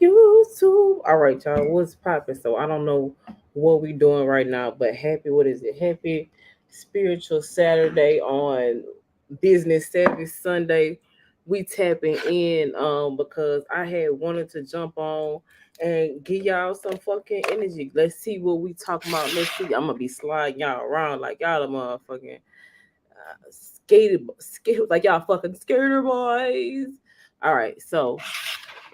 YouTube. All right, y'all. What's popping? So I don't know what we doing right now, but happy. What is it? Happy spiritual Saturday on Business Savvy Sunday. We tapping in because I had wanted to jump on and give y'all some fucking energy. Let's see what we talking about. Let's see. I'm gonna be sliding y'all around like y'all a motherfucking like y'all fucking skater boys. All right, so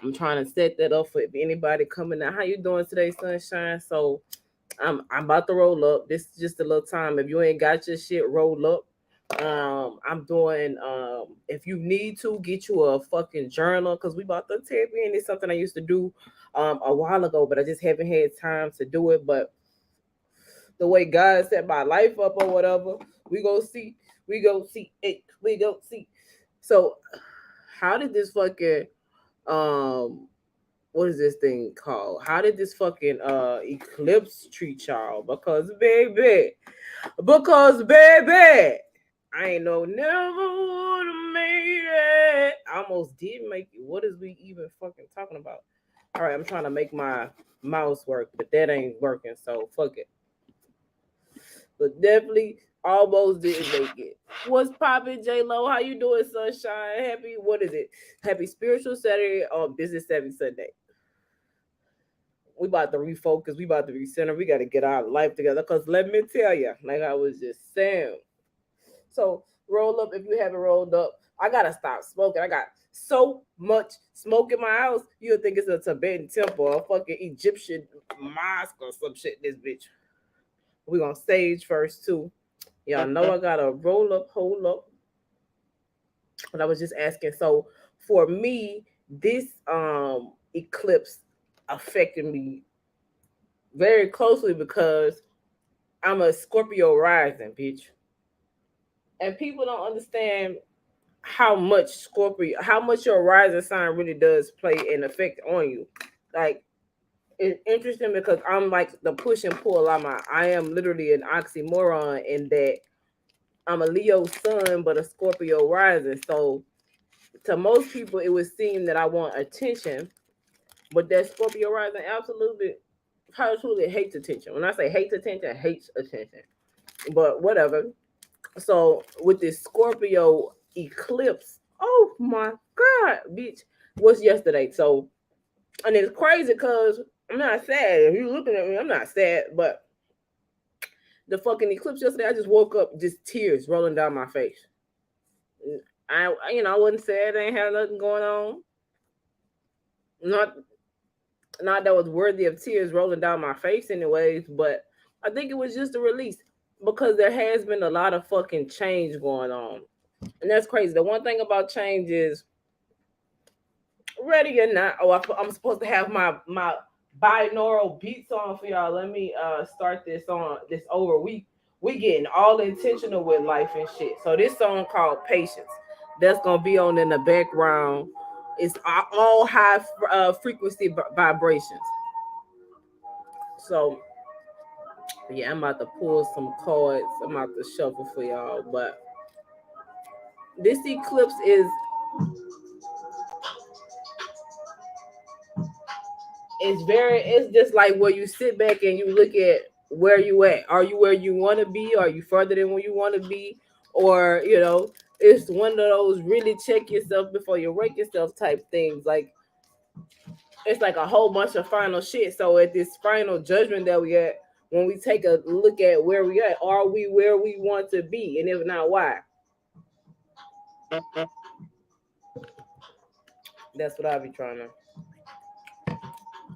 I'm trying to set that up for if anybody coming out. How you doing today, sunshine? So I'm about to roll up. This is just a little time. If you ain't got your shit, roll up. I'm doing if you need to get you a fucking journal because we about to tap in. It's something I used to do a while ago, but I just haven't had time to do it. But the way God set my life up or whatever, we go see, we go see it, we go see. So how did this fucking um what is this thing called? How did this fucking eclipse treat y'all? Because baby, I ain't know never would have made it. I almost did make it. What is we even fucking talking about? All right, I'm trying to make my mouse work, but that ain't working. So fuck it. But definitely almost didn't make it. What's poppin', J Lo? How you doing, sunshine? Happy what is it? Happy spiritual Saturday on Business Savvy Sunday. We about to refocus. We about to recenter. We got to get our life together. Cause let me tell you, like I was just saying. So roll up if you haven't rolled up. I gotta stop smoking. I got so much smoke in my house. You'll think it's a Tibetan temple or a fucking Egyptian mosque or some shit. This bitch. We gonna sage first too. Y'all know I gotta roll up, hold up. But I was just asking. So for me, this eclipse affected me very closely because I'm a Scorpio rising, bitch. And people don't understand how much your rising sign really does play an effect on you. Like it's interesting because I'm like the push and pull. I am literally an oxymoron in that I'm a Leo sun but a Scorpio rising. So to most people it would seem that I want attention, but that Scorpio rising absolutely hates attention. When I say hates attention. But whatever. So with this Scorpio eclipse, oh my god, bitch, what's yesterday? So and it's crazy because I'm not sad. If you're looking at me, I'm not sad, but the fucking eclipse yesterday, I just woke up just tears rolling down my face. I wasn't sad. I ain't had nothing going on. Not not that was worthy of tears rolling down my face, anyways. But I think it was just a release because there has been a lot of fucking change going on, and that's crazy. The one thing about change is ready or not. Oh, I'm supposed to have my binaural beats on for y'all. Let me start this over. We getting all intentional with life and shit. So this song called Patience. That's gonna be on in the background. It's all high frequency vibrations. So yeah, I'm about to pull some cards. I'm about to shuffle for y'all. But this eclipse it's just like where you sit back and you look at where you at. Are you where you want to be? Are you further than where you want to be? Or it's one of those really check yourself before you wreck yourself type things. Like it's like a whole bunch of final shit. So at this final judgment that we at, when we take a look at where we at, are we where we want to be? And if not, why? That's what I'll be trying to.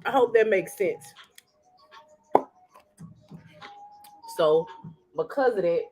I hope that makes sense. So because of that,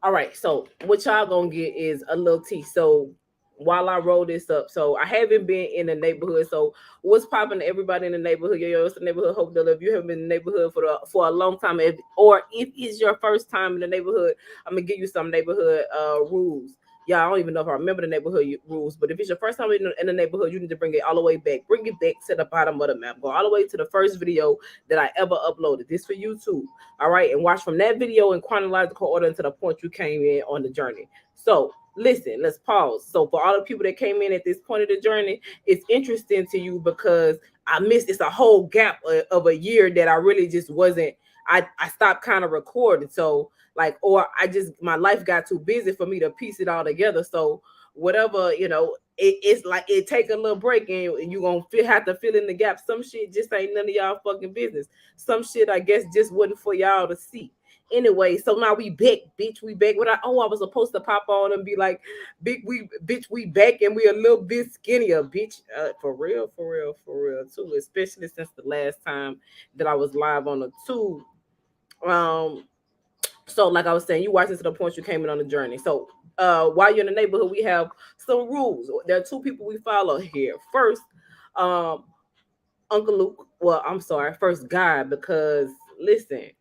all right. So what y'all gonna get is a little tea. So while I roll this up, so I haven't been in the neighborhood. So what's popping to everybody in the neighborhood? Yo, it's the neighborhood Hope that if you haven't been in the neighborhood for a long time, or if it's your first time in the neighborhood, I'm gonna give you some neighborhood rules. Yeah, I don't even know if I remember the neighborhood rules, but if it's your first time in the neighborhood, you need to bring it all the way back. Bring it back to the bottom of the map. Go all the way to the first video that I ever uploaded. This for YouTube. All right, and watch from that video in chronological order until the point you came in on the journey. So listen, let's pause. So for all the people that came in at this point of the journey, it's interesting to you because I missed, it's a whole gap of a year that I really just wasn't, I stopped kind of recording. So like, or I just, my life got too busy for me to piece it all together. So whatever, it's like it take a little break and you gonna have to fill in the gap. Some shit just ain't none of y'all fucking business. Some shit I guess just wasn't for y'all to see. Anyway, so now we back, bitch. We back. I was supposed to pop on and be like, we back and we a little bit skinnier, bitch. For real, too. Especially since the last time that I was live on the tube. So like I was saying, you watched this to the point you came in on the journey. So while you're in the neighborhood, we have some rules. There are two people we follow here. First, Uncle Luke. Well, I'm sorry, first God, because listen,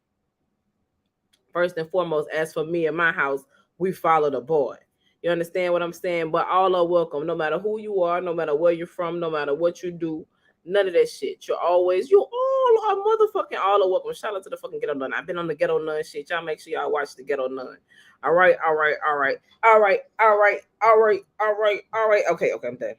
first and foremost, as for me and my house, we follow the boy. You understand what I'm saying? But all are welcome, no matter who you are, no matter where you're from, no matter what you do. None of that shit. You all are motherfucking all are welcome. Shout out to the fucking Ghetto Nun. I've been on the Ghetto Nun shit. Y'all make sure y'all watch the Ghetto Nun. All right. Okay, I'm done.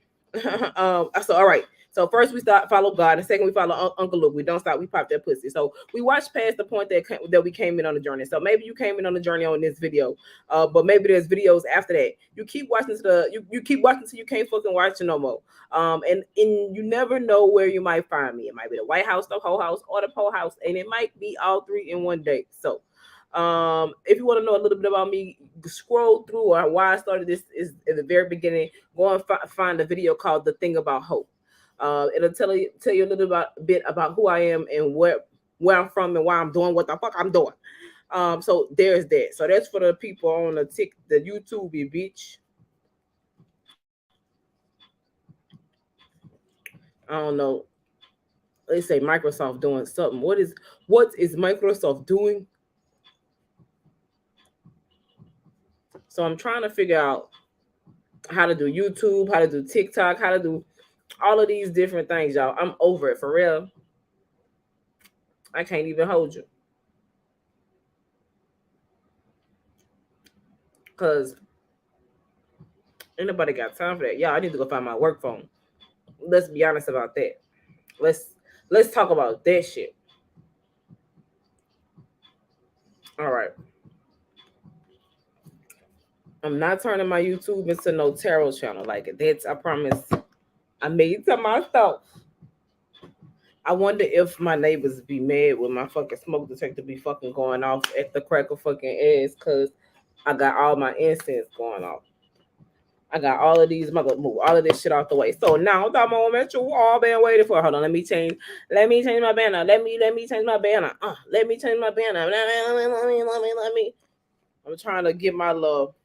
So all right. So first we follow God, and second we follow Uncle Luke. We don't stop. We pop that pussy. So we watched past the point that we came in on the journey. So maybe you came in on the journey on this video, but maybe there's videos after that. You keep watching you keep watching till you can't fucking watch it no more. And you never know where you might find me. It might be the White House, the Whole House, or the Pole House, and it might be all three in one day. So if you want to know a little bit about me, scroll through or why I started this is in the very beginning. Go and find a video called "The Thing About Hope." It'll tell you a little bit about who I am and where I'm from and why I'm doing what the fuck I'm doing. So there's that. So that's for the people on the YouTube, bitch. I don't know. They say Microsoft doing something. What is Microsoft doing? So I'm trying to figure out how to do YouTube, how to do TikTok, how to do all of these different things, y'all. I'm over it for real. I can't even hold you. Cause ain't nobody got time for that. Y'all, I need to go find my work phone. Let's be honest about that. Let's talk about that shit. All right. I'm not turning my YouTube into no tarot channel. Like that's, I promise. I made to myself. I wonder if my neighbors be mad with my fucking smoke detector be fucking going off at the crack of fucking ass because I got all my incense going off. I got all of these move all of this shit out the way. So now the moment you all been waiting for. Hold on, let me change my banner. Let me change my banner. Let me change my banner. Let me. I'm trying to get my little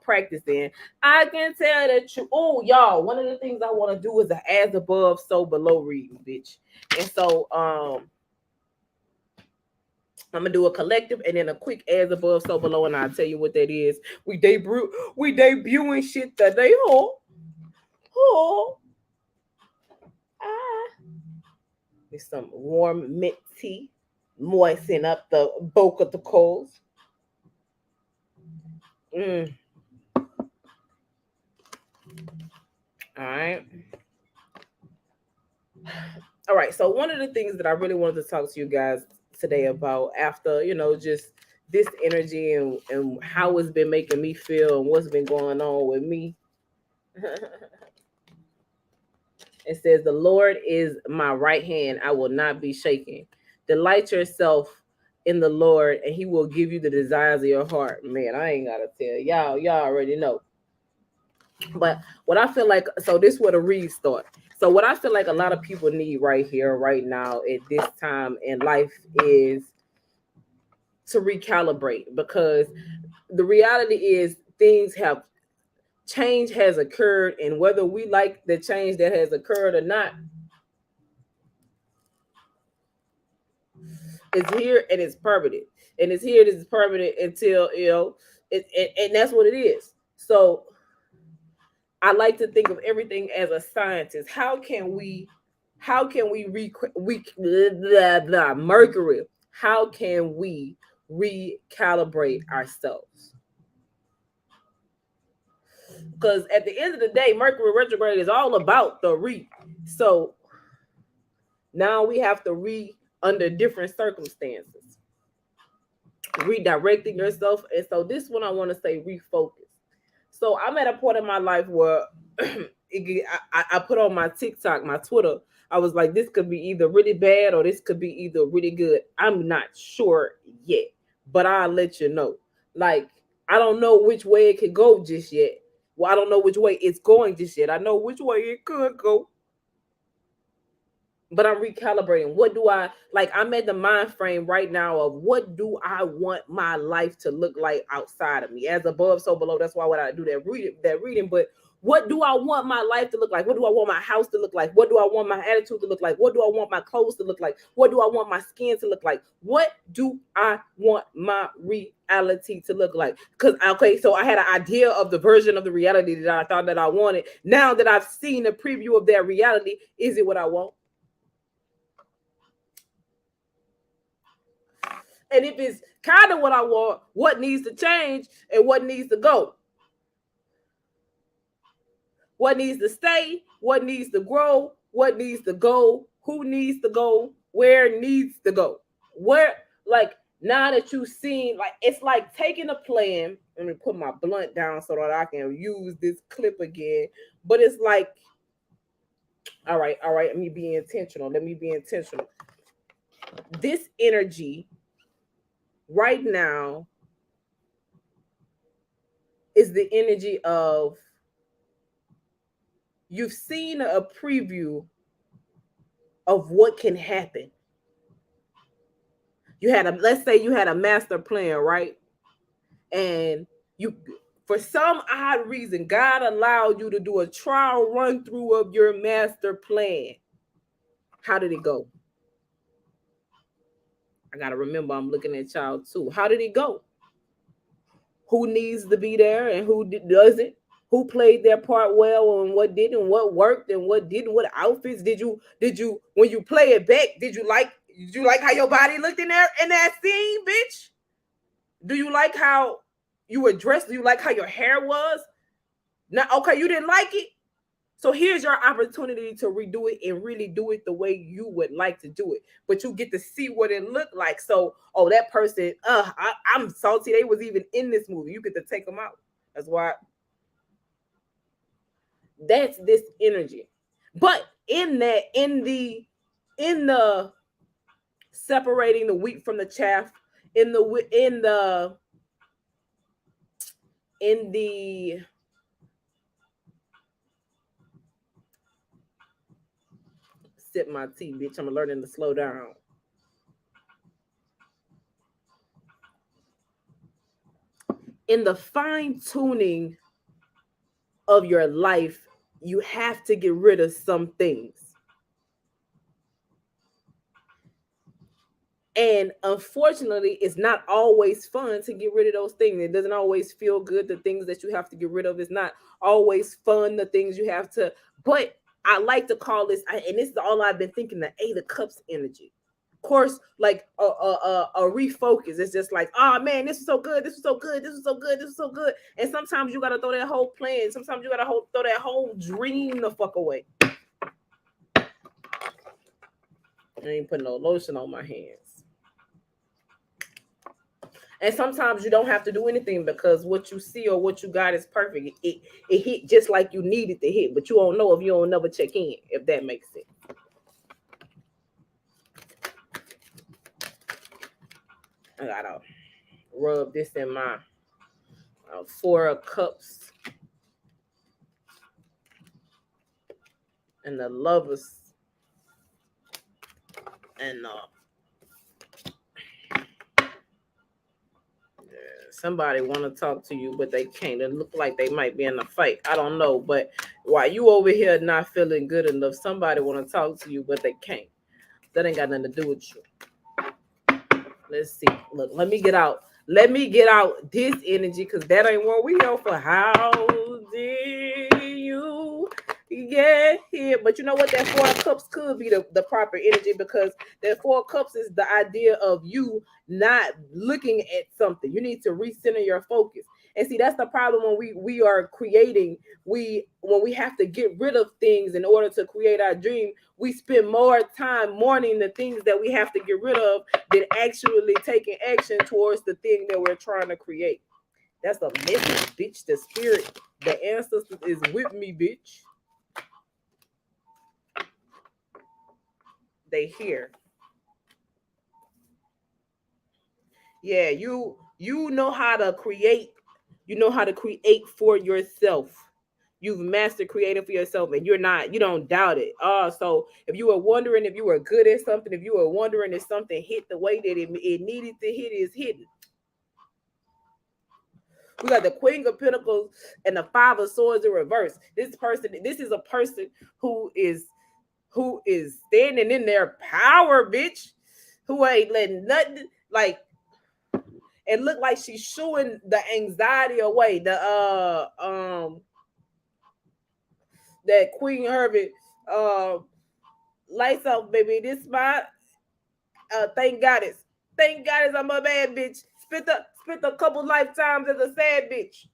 practice in. I can tell that you. Oh, y'all. One of the things I want to do is an as above, so below reading, bitch. And so I'm gonna do a collective and then a quick as above, so below, and I'll tell you what that is. We debuting shit today, It's some warm mint tea, moisten up the bulk of the coals. All right. All right. So one of the things that I really wanted to talk to you guys today about, after just this energy and how it's been making me feel and what's been going on with me. It says, the Lord is my right hand. I will not be shaken. Delight yourself in the Lord and he will give you the desires of your heart. Man, I ain't got to tell y'all already know. But what I feel like, so this is where the read start. So what I feel like a lot of people need right here, right now, at this time in life is to recalibrate, because the reality is change has occurred, and whether we like the change that has occurred or not, it's here and it's permanent. And it's here, it's permanent until, and that's what it is. So I like to think of everything as a scientist. How can we Mercury, how can we recalibrate ourselves? Because at the end of the day, Mercury retrograde is all about the So now we have to under different circumstances, redirecting yourself. And so this one I want to say refocus. So I'm at a point in my life where I put on my TikTok, my Twitter. I was like, this could be either really bad or this could be either really good. I'm not sure yet, but I'll let you know. Like, I don't know which way it could go just yet. Well, I don't know which way it's going just yet. I know which way it could go, but I'm recalibrating. What do I like? I'm at the mind frame right now of what do I want my life to look like outside of me? As above, so below. That's why when I do that reading. But what do I want my life to look like? What do I want my house to look like? What do I want my attitude to look like? What do I want my clothes to look like? What do I want my skin to look like? What do I want my reality to look like? Because, okay, so I had an idea of the version of the reality that I thought that I wanted. Now that I've seen a preview of that reality, is it what I want? And if it's kind of what I want, what needs to change and what needs to go? What needs to stay? What needs to grow? What needs to go? Who needs to go? Where needs to go? Where, like, now that you've seen, like, it's like taking a plan. Let me put my blunt down so that I can use this clip again. But it's like, all right, let me be intentional. This energy right now is the energy of you've seen a preview of what can happen. Let's say you had a master plan, right? And you, for some odd reason, God allowed you to do a trial run through of your master plan. How did it go? I got to remember I'm looking at y'all too. How did it go? Who needs to be there and who doesn't? Who played their part well and what didn't, what worked and what didn't, what outfits did you when you play it back, did you like how your body looked in that scene, bitch? Do you like how you were dressed? Do you like how your hair was? Now, okay, you didn't like it. So here's your opportunity to redo it and really do it the way you would like to do it. But you get to see what it looked like. So, that person, I'm salty. They was even in this movie. You get to take them out. That's why. That's this energy. But in the separating the wheat from the chaff, in the sip my tea, bitch. I'm learning to slow down. In the fine tuning of your life, you have to get rid of some things. And unfortunately, it's not always fun to get rid of those things. It doesn't always feel good. The things that you have to get rid of is not always fun. The things you have to, but I like to call this, and this is all I've been thinking, the Eight of Cups energy. Of course, like a refocus. It's just like, oh man, this is so good. This is so good. This is so good. This is so good. And sometimes you got to throw that whole plan. Sometimes you got to throw that whole dream the fuck away. I ain't putting no lotion on my hands. And sometimes you don't have to do anything because what you see or what you got is perfect. It hit just like you needed to hit, but you don't know if you don't never check in, if that makes sense. I gotta rub this in my 4 of Cups and the Lovers and somebody want to talk to you, but they can't. It look like they might be in a fight. I don't know. But while you over here not feeling good enough, somebody want to talk to you, but they can't. That ain't got nothing to do with you. Let's see. Look, let me get out this energy because that ain't what we know for. How did you get here? But you know what? That 4 of Cups could be the proper energy because that 4 of Cups is the idea of you not looking at something. You need to recenter your focus. And see, that's the problem when we are creating. When we have to get rid of things in order to create our dream, we spend more time mourning the things that we have to get rid of than actually taking action towards the thing that we're trying to create. That's a message, bitch. The spirit, the ancestors is with me, bitch. They here. Yeah, you know how to create. You know how to create for yourself. You've mastered creating for yourself, and you don't doubt it. So if you were wondering if you were good at something, if you were wondering if something hit the way that it needed to hit, is hidden. We got the Queen of Pentacles and the Five of Swords in reverse. This is a person who is standing in their power, bitch. Who ain't letting nothing like it look like she's shooing the anxiety away. That Queen Herbert lights up, baby. This my thank goddess. Thank goddess I'm a bad bitch. Spent a couple lifetimes as a sad bitch.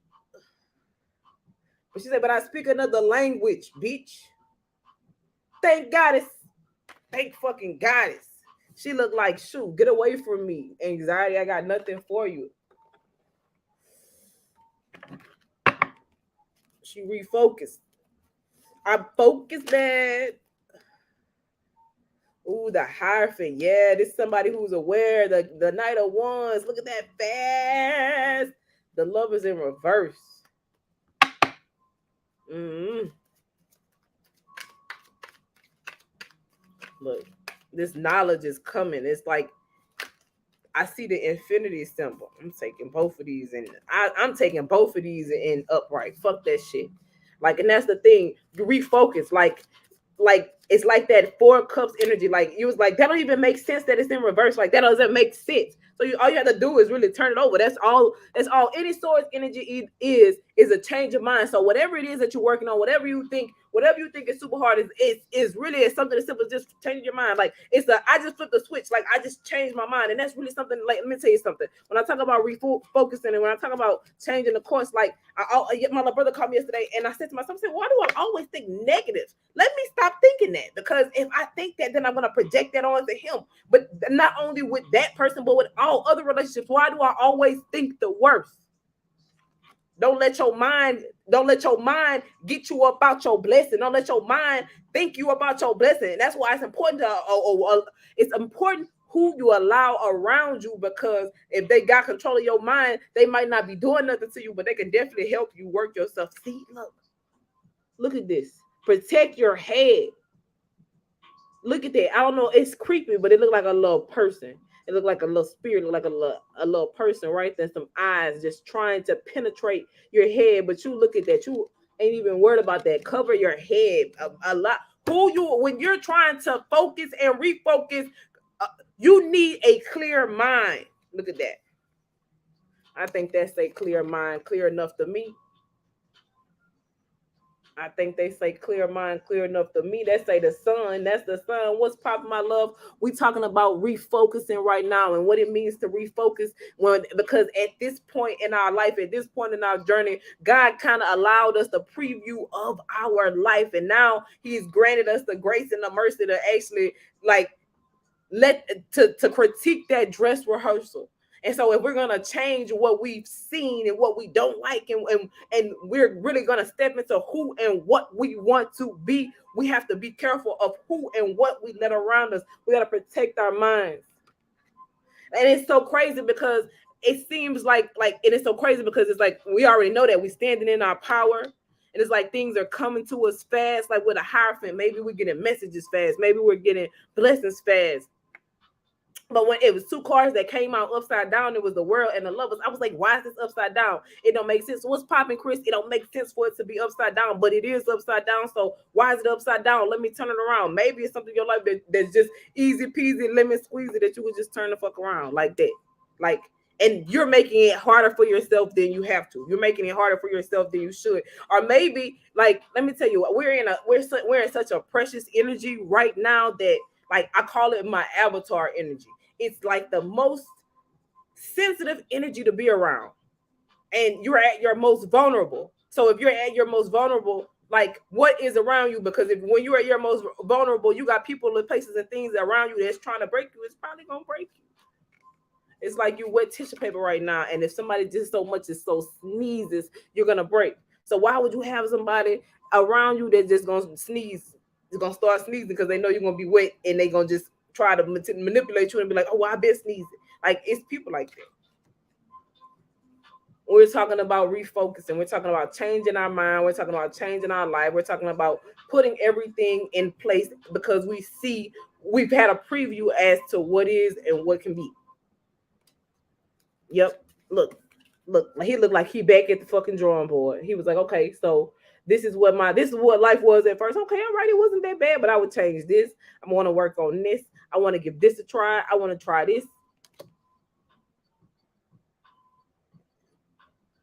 But she said, but I speak another language, bitch. Thank goddess. Thank fucking goddess. She looked like, shoot, get away from me. Anxiety, I got nothing for you. She refocused. I'm focused, man. Ooh, the Hierophant. Yeah, this is somebody who's aware. The Knight of Wands. Look at that fast. The Lovers in reverse. Mm-hmm. Look, this knowledge is coming. It's like I see the infinity symbol. I'm taking both of these and I'm taking both of these in upright. Fuck that shit. Like, and that's the thing. You refocus. Like it's like that Four Cups energy. Like you was like, that don't even make sense that it's in reverse. Like that doesn't make sense. So all you have to do is really turn it over. That's all. That's all. Any source energy is a change of mind. So whatever it is that you're working on, whatever you think is super hard is really something as simple as just changing your mind. Like I just flipped the switch. Like I just changed my mind, and that's really something. Like let me tell you something. When I talk about refocusing and when I talk about changing the course, like my little brother called me yesterday, and I said to myself, "Why do I always think negative? Let me stop thinking that, because if I think that, then I'm gonna project that onto him. But not only with that person, but with all other relationships. Why do I always think the worst? Don't let your mind get you about your blessing. Don't let your mind think you about your blessing. And that's why it's important it's important who you allow around you, because if they got control of your mind, they might not be doing nothing to you, but they can definitely help you work yourself. See, look at this. Protect your head. Look at that. I don't know. It's creepy, but it looked like a little person. It looked like a little spirit, like a little person right there. Some eyes just trying to penetrate your head. But you look at that. You ain't even worried about that. Cover your head a lot. When you're trying to focus and refocus, you need a clear mind. Look at that. I think that's a clear mind, clear enough to me. I think they say clear mind, clear enough to me. They say the sun. That's the sun. What's popping, my love? We talking about refocusing right now and what it means to refocus. Because at this point in our life, at this point in our journey, God kind of allowed us the preview of our life, and now He's granted us the grace and the mercy to actually to critique that dress rehearsal. And so if we're going to change what we've seen and what we don't like, and we're really going to step into who and what we want to be, we have to be careful of who and what we let around us. We got to protect our minds. And it's so crazy because it seems like it is so crazy because it's like we already know that we're standing in our power. And it's like things are coming to us fast, like with a Hierophant. Maybe we're getting messages fast. Maybe we're getting blessings fast. But when it was two cards that came out upside down, it was the World and the Lovers. I was like, why is this upside down? It don't make sense. What's popping, Chris? It don't make sense for it to be upside down, but it is upside down. So why is it upside down? Let me turn it around. Maybe it's something in your life that's just easy peasy, lemon squeezy, that you would just turn the fuck around like that. And you're making it harder for yourself than you have to. You're making it harder for yourself than you should. Or maybe, let me tell you what, we're in such a precious energy right now that, I call it my avatar energy. It's like the most sensitive energy to be around. and you're at your most vulnerable. So if you're at your most vulnerable, like what is around you? Because if when you're at your most vulnerable, you got people and places and things around you that's trying to break you, it's probably gonna break you. It's like you wet tissue paper right now, and if somebody just so much as so sneezes, you're gonna break. So why would you have somebody around you that's just gonna sneeze? Is gonna start sneezing because they know you're gonna be wet, and they gonna just try to manipulate you and be like, "Oh, well, I been sneezing." Like it's people like that. We're talking about refocusing. We're talking about changing our mind. We're talking about changing our life. We're talking about putting everything in place because we've had a preview as to what is and what can be. Yep. Look. He looked like he back at the fucking drawing board. He was like, okay, so this is what life was at first. Okay, all right, it wasn't that bad, but I would change this. I want to work on this. I want to give this a try. I want to try this.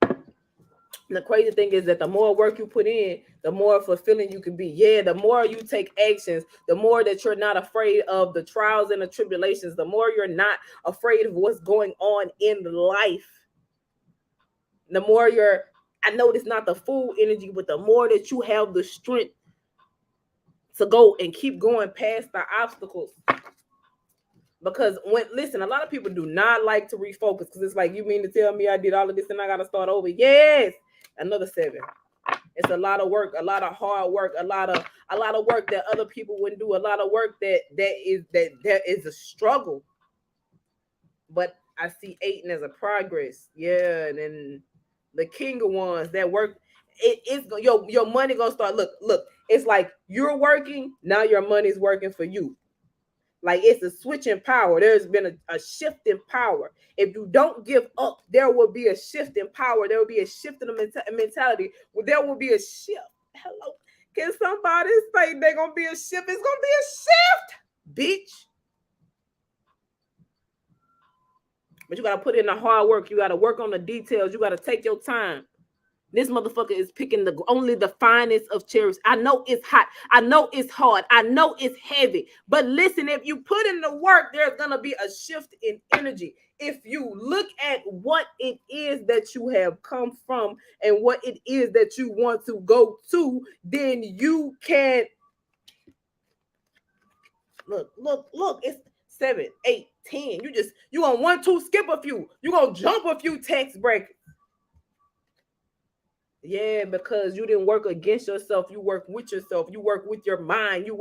And the crazy thing is that the more work you put in, the more fulfilling you can be. Yeah, the more you take actions, the more that you're not afraid of the trials and the tribulations, the more you're not afraid of what's going on in life. The more I know it's not the full energy, but the more that you have the strength to go and keep going past the obstacles. Because listen, a lot of people do not like to refocus because it's like, you mean to tell me I did all of this and I got to start over? Yes, another 7. It's a lot of work, a lot of hard work, a lot of work that other people wouldn't do, a lot of work that is a struggle. But I see 8 as a progress. Yeah, and then the king of wands, that work, it's your money gonna start. Look, it's like you're working now, your money's working for you. Like it's a switch in power. There's been a shift in power. If you don't give up, there will be a shift in power. There will be a shift in the mentality. There will be a shift. Hello, can somebody say they're gonna be a shift? It's gonna be a shift, bitch. But you gotta put in the hard work. You gotta work on the details. You gotta take your time. This motherfucker is picking only the finest of cherries. I know it's hot. I know it's hard. I know it's heavy. But listen, if you put in the work, there's going to be a shift in energy. If you look at what it is that you have come from and what it is that you want to go to, then you can look. It's 7, 8, 10. You on 1, 2, skip a few. You gonna jump a few text breakers. Yeah, because you didn't work against yourself. You work with yourself. You work with your mind. You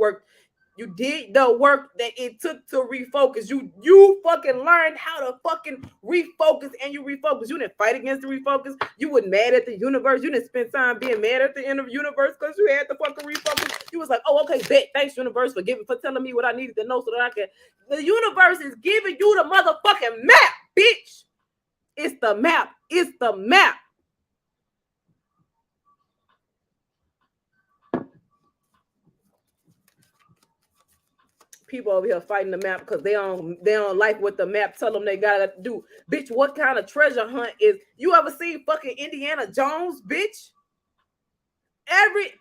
did the work that it took to refocus. You fucking learned how to fucking refocus, and you refocus. You didn't fight against the refocus. You were mad at the universe. You didn't spend time being mad at the universe because you had to fucking refocus. You was like, oh, okay, bet. Thanks, universe, for telling me what I needed to know so that I can. The universe is giving you the motherfucking map, bitch. It's the map. It's the map. People over here fighting the map because they don't like what the map tell them they gotta do. Bitch, what kind of treasure hunt is you ever seen fucking Indiana Jones, bitch? Every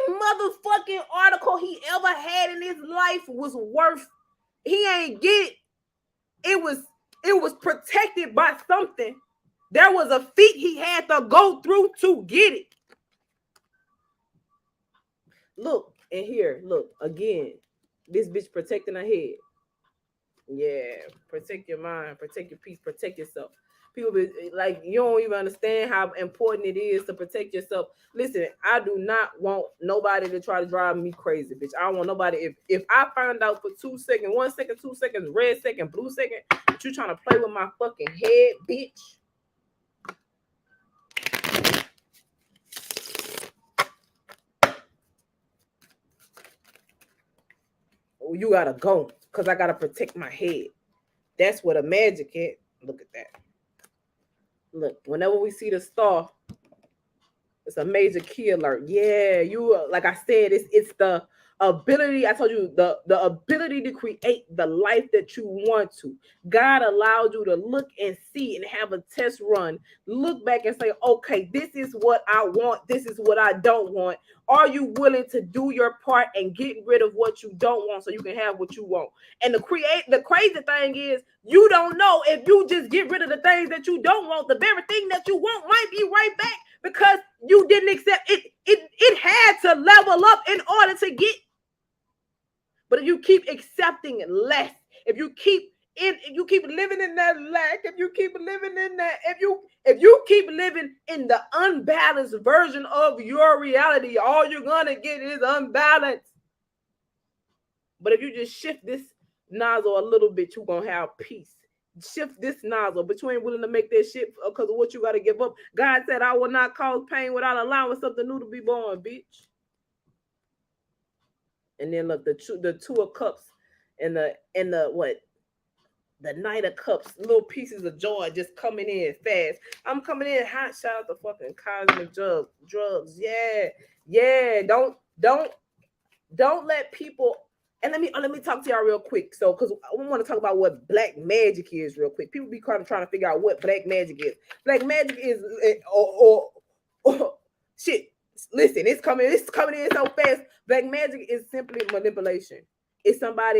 motherfucking article he ever had in his life was worth. He ain't get it. It was protected by something. There was a feat he had to go through to get it. Look, and here, look again. This bitch protecting her head. Yeah, protect your mind, protect your peace, protect yourself. People be like, you don't even understand how important it is to protect yourself. Listen, I do not want nobody to try to drive me crazy, bitch. I don't want nobody. If I find out for 2 seconds, 1 second, 2 seconds, red second, blue second, that you trying to play with my fucking head, bitch. Oh, you gotta go, because I gotta protect my head. That's what a magic is. Look at that. Look, whenever we see the star, it's a major key alert. Yeah, you like I said, it's the ability. I told you the ability to create the life that you want to. God allowed you to look and see and have a test run. Look back and say, okay, this is what I want. This is what I don't want. Are you willing to do your part and get rid of what you don't want so you can have what you want? And the crazy thing is, you don't know if you just get rid of the things that you don't want, the very thing that you want might be right back because you didn't accept it. It had to level up in order to get. But if you keep accepting less, if you keep living in that lack, if you keep living in that, if you keep living in the unbalanced version of your reality, all you're gonna get is unbalance. But if you just shift this nozzle a little bit, you're gonna have peace. Shift this nozzle, but you ain't willing to make that shit because of what you got to give up. God said, I will not cause pain without allowing something new to be born, bitch. And then look, the two of cups and the what? The Knight of Cups, little pieces of joy just coming in fast. I'm coming in hot. Shout out to fucking cosmic drugs. Yeah. Don't let people. And let me talk to y'all real quick. So, because I want to talk about what black magic is real quick. People be kind of trying to figure out what black magic is. Black magic is shit. Listen, it's coming in so fast. Black magic is simply manipulation. It's what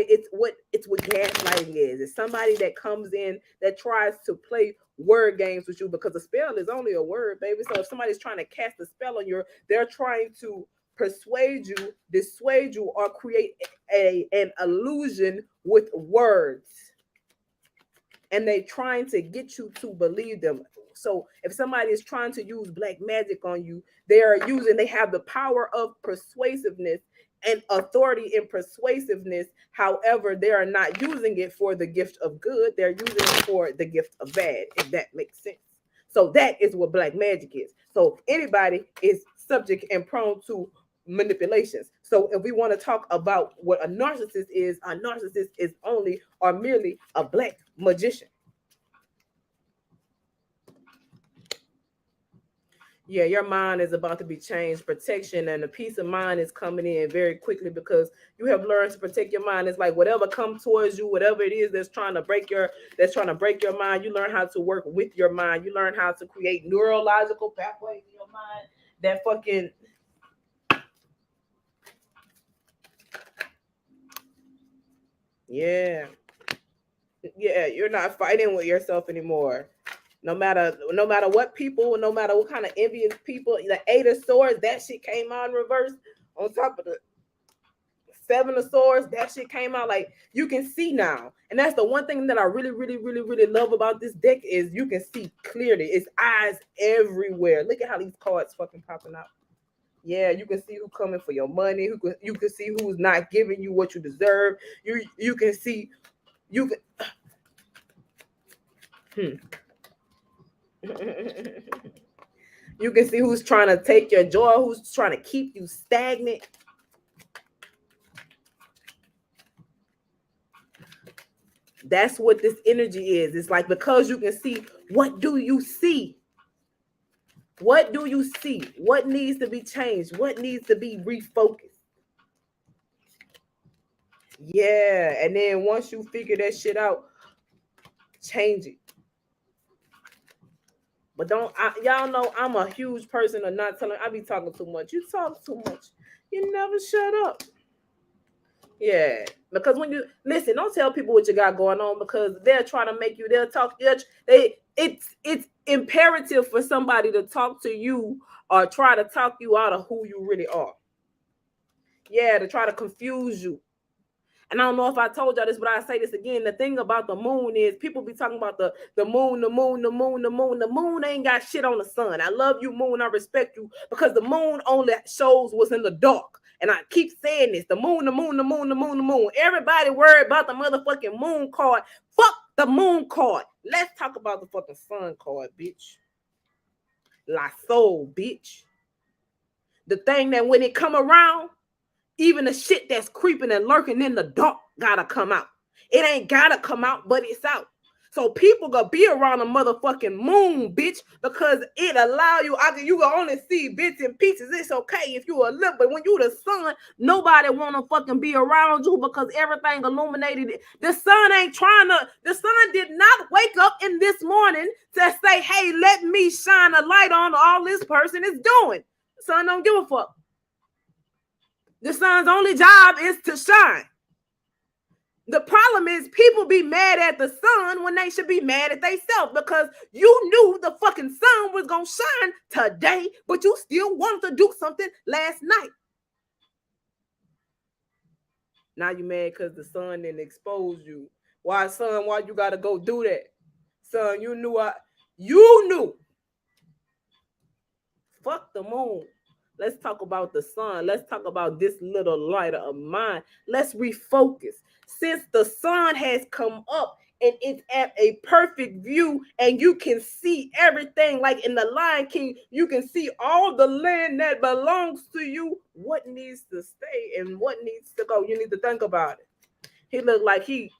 gaslighting is. It's somebody that comes in that tries to play word games with you because a spell is only a word, baby. So if somebody's trying to cast a spell on you, they're trying to persuade you, dissuade you, or create an illusion with words. And they're trying to get you to believe them. So if somebody is trying to use black magic on you, they have the power of persuasiveness and authority in persuasiveness. However, they are not using it for the gift of good. They're using it for the gift of bad, if that makes sense. So that is what black magic is. So anybody is subject and prone to manipulations. So if we want to talk about what a narcissist is only or merely a black magician. Yeah, your mind is about to be changed. Protection and the peace of mind is coming in very quickly because you have learned to protect your mind. It's like whatever comes towards you, whatever it is that's trying to break your mind, you learn how to work with your mind. You learn how to create neurological pathways in your mind that fucking yeah, you're not fighting with yourself anymore. No matter what people, no matter what kind of envious people, the Eight of Swords, that shit came out in reverse. On top of the Seven of Swords, that shit came out. Like, you can see now. And that's the one thing that I really, really, really, really love about this deck is you can see clearly. It's eyes everywhere. Look at how these cards fucking popping out. Yeah, you can see who's coming for your money. You can see who's not giving you what you deserve. You can see you can you can see who's trying to take your joy, who's trying to keep you stagnant. That's what this energy is. It's like, because you can see, what do you see? What do you see? What needs to be changed? What needs to be refocused? Yeah, and then once you figure that shit out, change it. But y'all know I'm a huge person of not telling. I be talking too much. You talk too much. You never shut up. Yeah, because when you listen, don't tell people what you got going on because they're trying to make you. They'll talk. It's imperative for somebody to talk to you or try to talk you out of who you really are. Yeah, to try to confuse you. And I don't know if I told y'all this, but I say this again. The thing about the moon is people be talking about the moon. The moon ain't got shit on the sun. I love you, moon. I respect you because the moon only shows what's in the dark. And I keep saying this. The moon. Everybody worried about the motherfucking moon card. Fuck the moon card. Let's talk about the fucking sun card, bitch. La soul, bitch. The thing that when it come around, even the shit that's creeping and lurking in the dark gotta come out. It ain't gotta come out, but it's out. So people gonna be around the motherfucking moon, bitch, because it allow you. You can only see bits and pieces. It's okay if you a little, but when you the sun, nobody wanna fucking be around you because everything illuminated. The sun ain't trying to. The sun did not wake up in this morning to say, "Hey, let me shine a light on all this person is doing." The sun don't give a fuck. The sun's only job is to shine. The problem is people be mad at the sun when they should be mad at themselves because you knew the fucking sun was going to shine today, but you still wanted to do something last night. Now you mad because the sun didn't expose you. Why, son? Why you got to go do that? Son, you knew. Fuck the moon. Let's talk about the sun. Let's talk about this little lighter of mine. Let's refocus. Since the sun has come up and it's at a perfect view and you can see everything, like in the Lion King, you can see all the land that belongs to you. What needs to stay and what needs to go? You need to think about it. He looked like he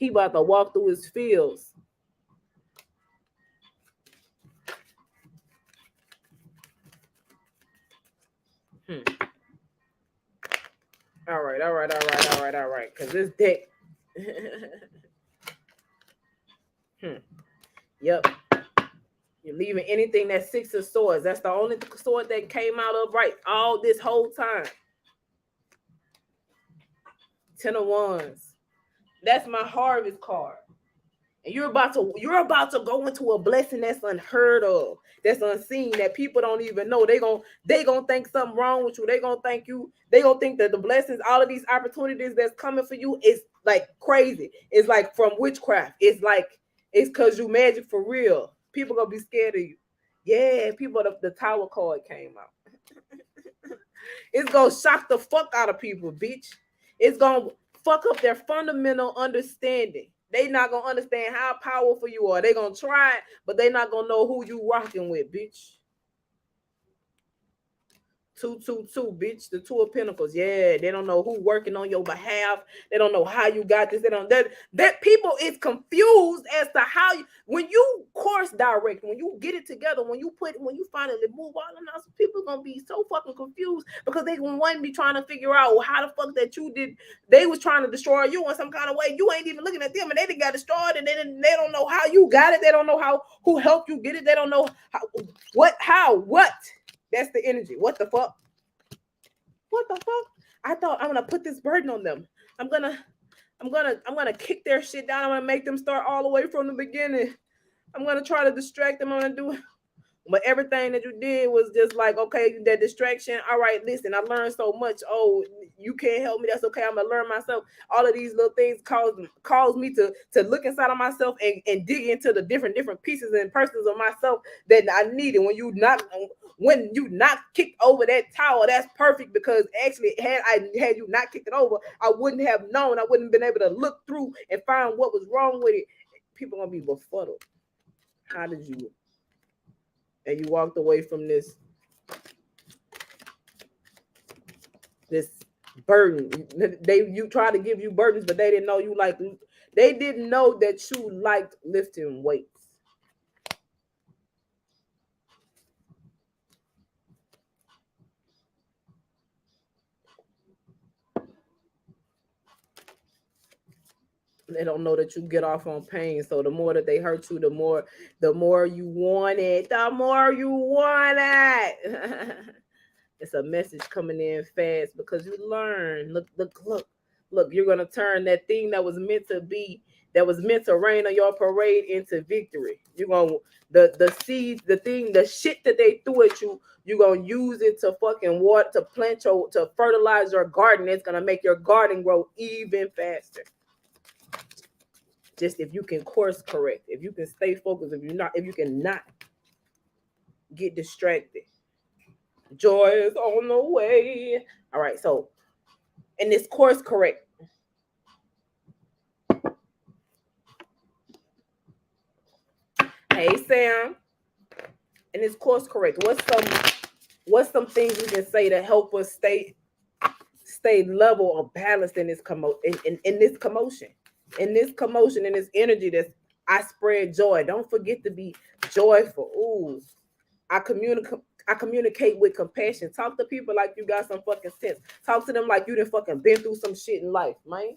about to walk through his fields. All right. Because this deck. Yep. You're leaving anything that's 6 of swords. That's the only sword that came out of right all this whole time. 10 of wands. That's my harvest card. And you're about to go into a blessing that's unheard of, that's unseen, that people don't even know. They gonna think something wrong with you. They gonna think that the blessings, all of these opportunities that's coming for you is like crazy. It's like from witchcraft. It's because you magic for real. People gonna be scared of you. Yeah, the Tower card came out. It's gonna shock the fuck out of people, bitch. It's gonna fuck up their fundamental understanding. They not gonna understand how powerful you are. They gonna try it, but they not gonna know who you rocking with, bitch. 222, bitch. The 2 of Pentacles. Yeah, they don't know who working on your behalf. They don't know how you got this. They don't. That people is confused as to how you. When you course direct, when you get it together, when you finally move all of them, people gonna be so fucking confused because they gonna be trying to figure out how the fuck that you did. They was trying to destroy you in some kind of way. You ain't even looking at them, and they didn't got destroyed, and they don't know how you got it. They don't know who helped you get it. They don't know what. That's the energy. What the fuck? What the fuck? I thought I'm gonna put this burden on them. I'm gonna kick their shit down. I'm gonna make them start all the way from the beginning. I'm gonna try to distract them. I'm gonna do it. But everything that you did was just like, okay, that distraction. All right, listen, I learned so much. Oh, you can't help me. That's okay. I'm gonna learn myself. All of these little things cause me to look inside of myself and dig into the different pieces and persons of myself that I needed. When you not kicked over that tower, that's perfect, because actually had you not kicked it over, I wouldn't have known. I wouldn't have been able to look through and find what was wrong with it. People gonna be befuddled. How did you? And you walked away from this burden. You tried to give you burdens, but they didn't know they didn't know that you liked lifting weights. They don't know that you get off on pain. So the more that they hurt you, the more you want it. The more you want it. It's a message coming in fast because you learn. Look, you're gonna turn that thing that was meant to rain on your parade into victory. You're gonna the seeds, the shit that they threw at you, you're gonna use it to fucking water, to plant to fertilize your garden. It's gonna make your garden grow even faster. Just if you can course correct, if you can stay focused, if you can not get distracted. Joy is on the way. All right, so in this course correct. Hey Sam. In this course correct, what's some things you can say to help us stay level or balanced in this commotion, in this energy that's I spread joy. Don't forget to be joyful. Ooh, I communicate. I communicate with compassion. Talk to people like you got some fucking sense. Talk to them like you done fucking been through some shit in life, man.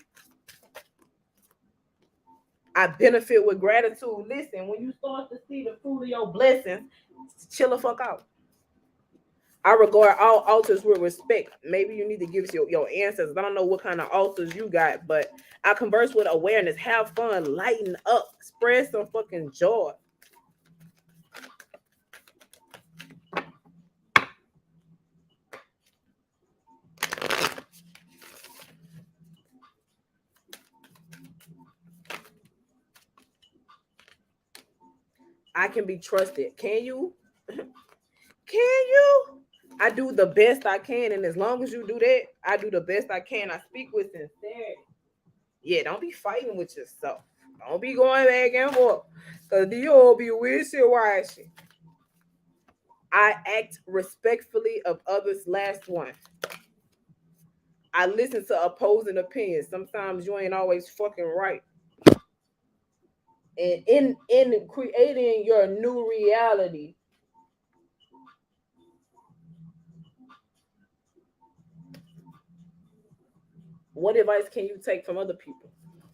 I benefit with gratitude. Listen, when you start to see the fruit of your blessings, chill the fuck out. I regard all altars with respect. Maybe you need to give your ancestors. I don't know what kind of altars you got, but I converse with awareness. Have fun, lighten up, spread some fucking joy. I can be trusted. Can you? Can you? I do the best I can, and as long as you do that, I do the best I can. I speak with sincerity. Yeah, don't be fighting with yourself. Don't be going back and forth, cause you'll be wishy-washy. I act respectfully of others. Last one. I listen to opposing opinions. Sometimes you ain't always fucking right. And in creating your new reality, what advice can you take from other people?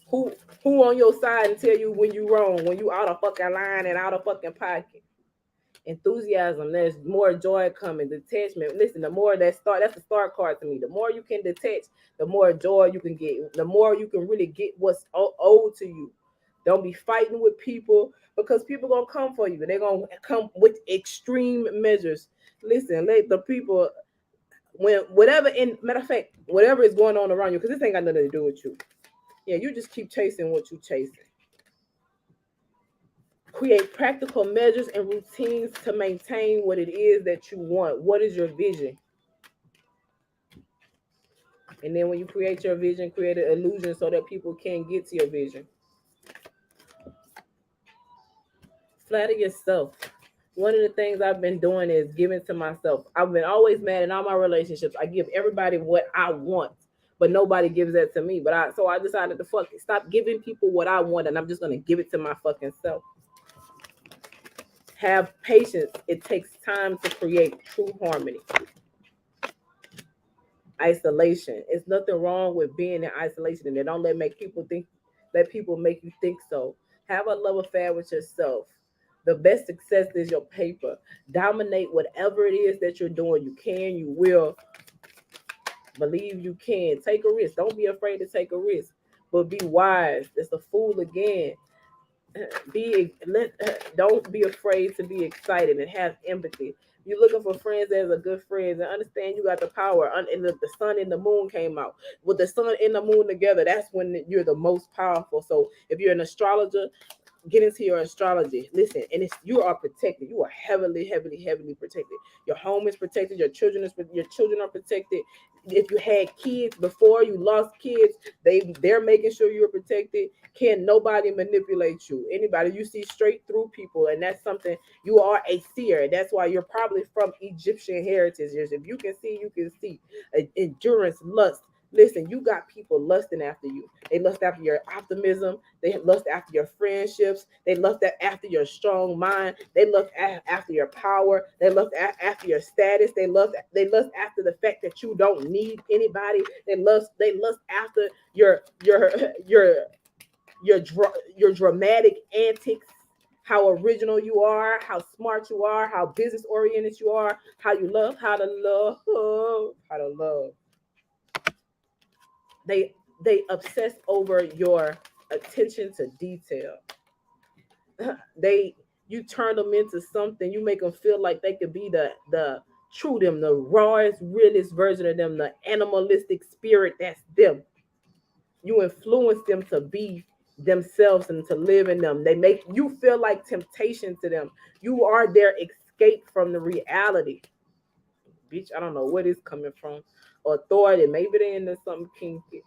Who who on your side and tell you when you wrong, when you out of fucking line and out of fucking pocket? Enthusiasm, there's more joy coming. Detachment. Listen, the more that start, that's the start card to me. The more you can detach, the more joy you can get. The more you can really get what's owed to you. Don't be fighting with people because people gonna come for you. They're gonna come with extreme measures. Listen, let the people when whatever in matter of fact, whatever is going on around you, because this ain't got nothing to do with you. Yeah, you just keep chasing what you chasing. Create practical measures and routines to maintain what it is that you want. What is your vision? And then when you create your vision, create an illusion so that people can't get to your vision. Flatter yourself. One of the things I've been doing is giving to myself. I've been always mad in all my relationships. I give everybody what I want, but nobody gives that to me. So I decided to fuck it. Stop giving people what I want, and I'm just gonna give it to my fucking self. Have patience. It takes time to create true harmony. Isolation. It's nothing wrong with being in isolation, and they don't let people make you think so. Have a love affair with yourself. The best success is your paper. Dominate whatever it is that you're doing. You can, you will. Believe you can. Take a risk. Don't be afraid to take a risk, but be wise. It's the fool again. Don't be afraid to be excited and have empathy. You're looking for friends as a good friends and understand you got the power. And the sun and the moon came out. With the sun and the moon together, that's when you're the most powerful. So if you're an astrologer, get into your astrology. Listen, and it's you are protected. You are heavily, heavily, heavily protected. Your home is protected. Your children are protected. If you had kids before you lost kids, they're making sure you're protected. Can nobody manipulate you? Anybody you see straight through people, and that's something you are a seer. That's why you're probably from Egyptian heritage. If you can see, you can see. Endurance, lust. Listen, you got people lusting after you. They lust after your optimism. They lust after your friendships. They lust after your strong mind. They lust after your power. They lust after your status. They lust after the fact that you don't need anybody. They lust after your your your dramatic antics, how original you are, how smart you are, how business oriented you are, how you love, how to love. They obsess over your attention to detail. they you turn them into something. You make them feel like they could be the true them, the rawest, realest version of them, the animalistic spirit that's them. You influence them to be themselves and to live in them. They make you feel like temptation to them. You are their escape from the reality. Bitch, I don't know where this coming from. Authority, maybe they're into something kinky.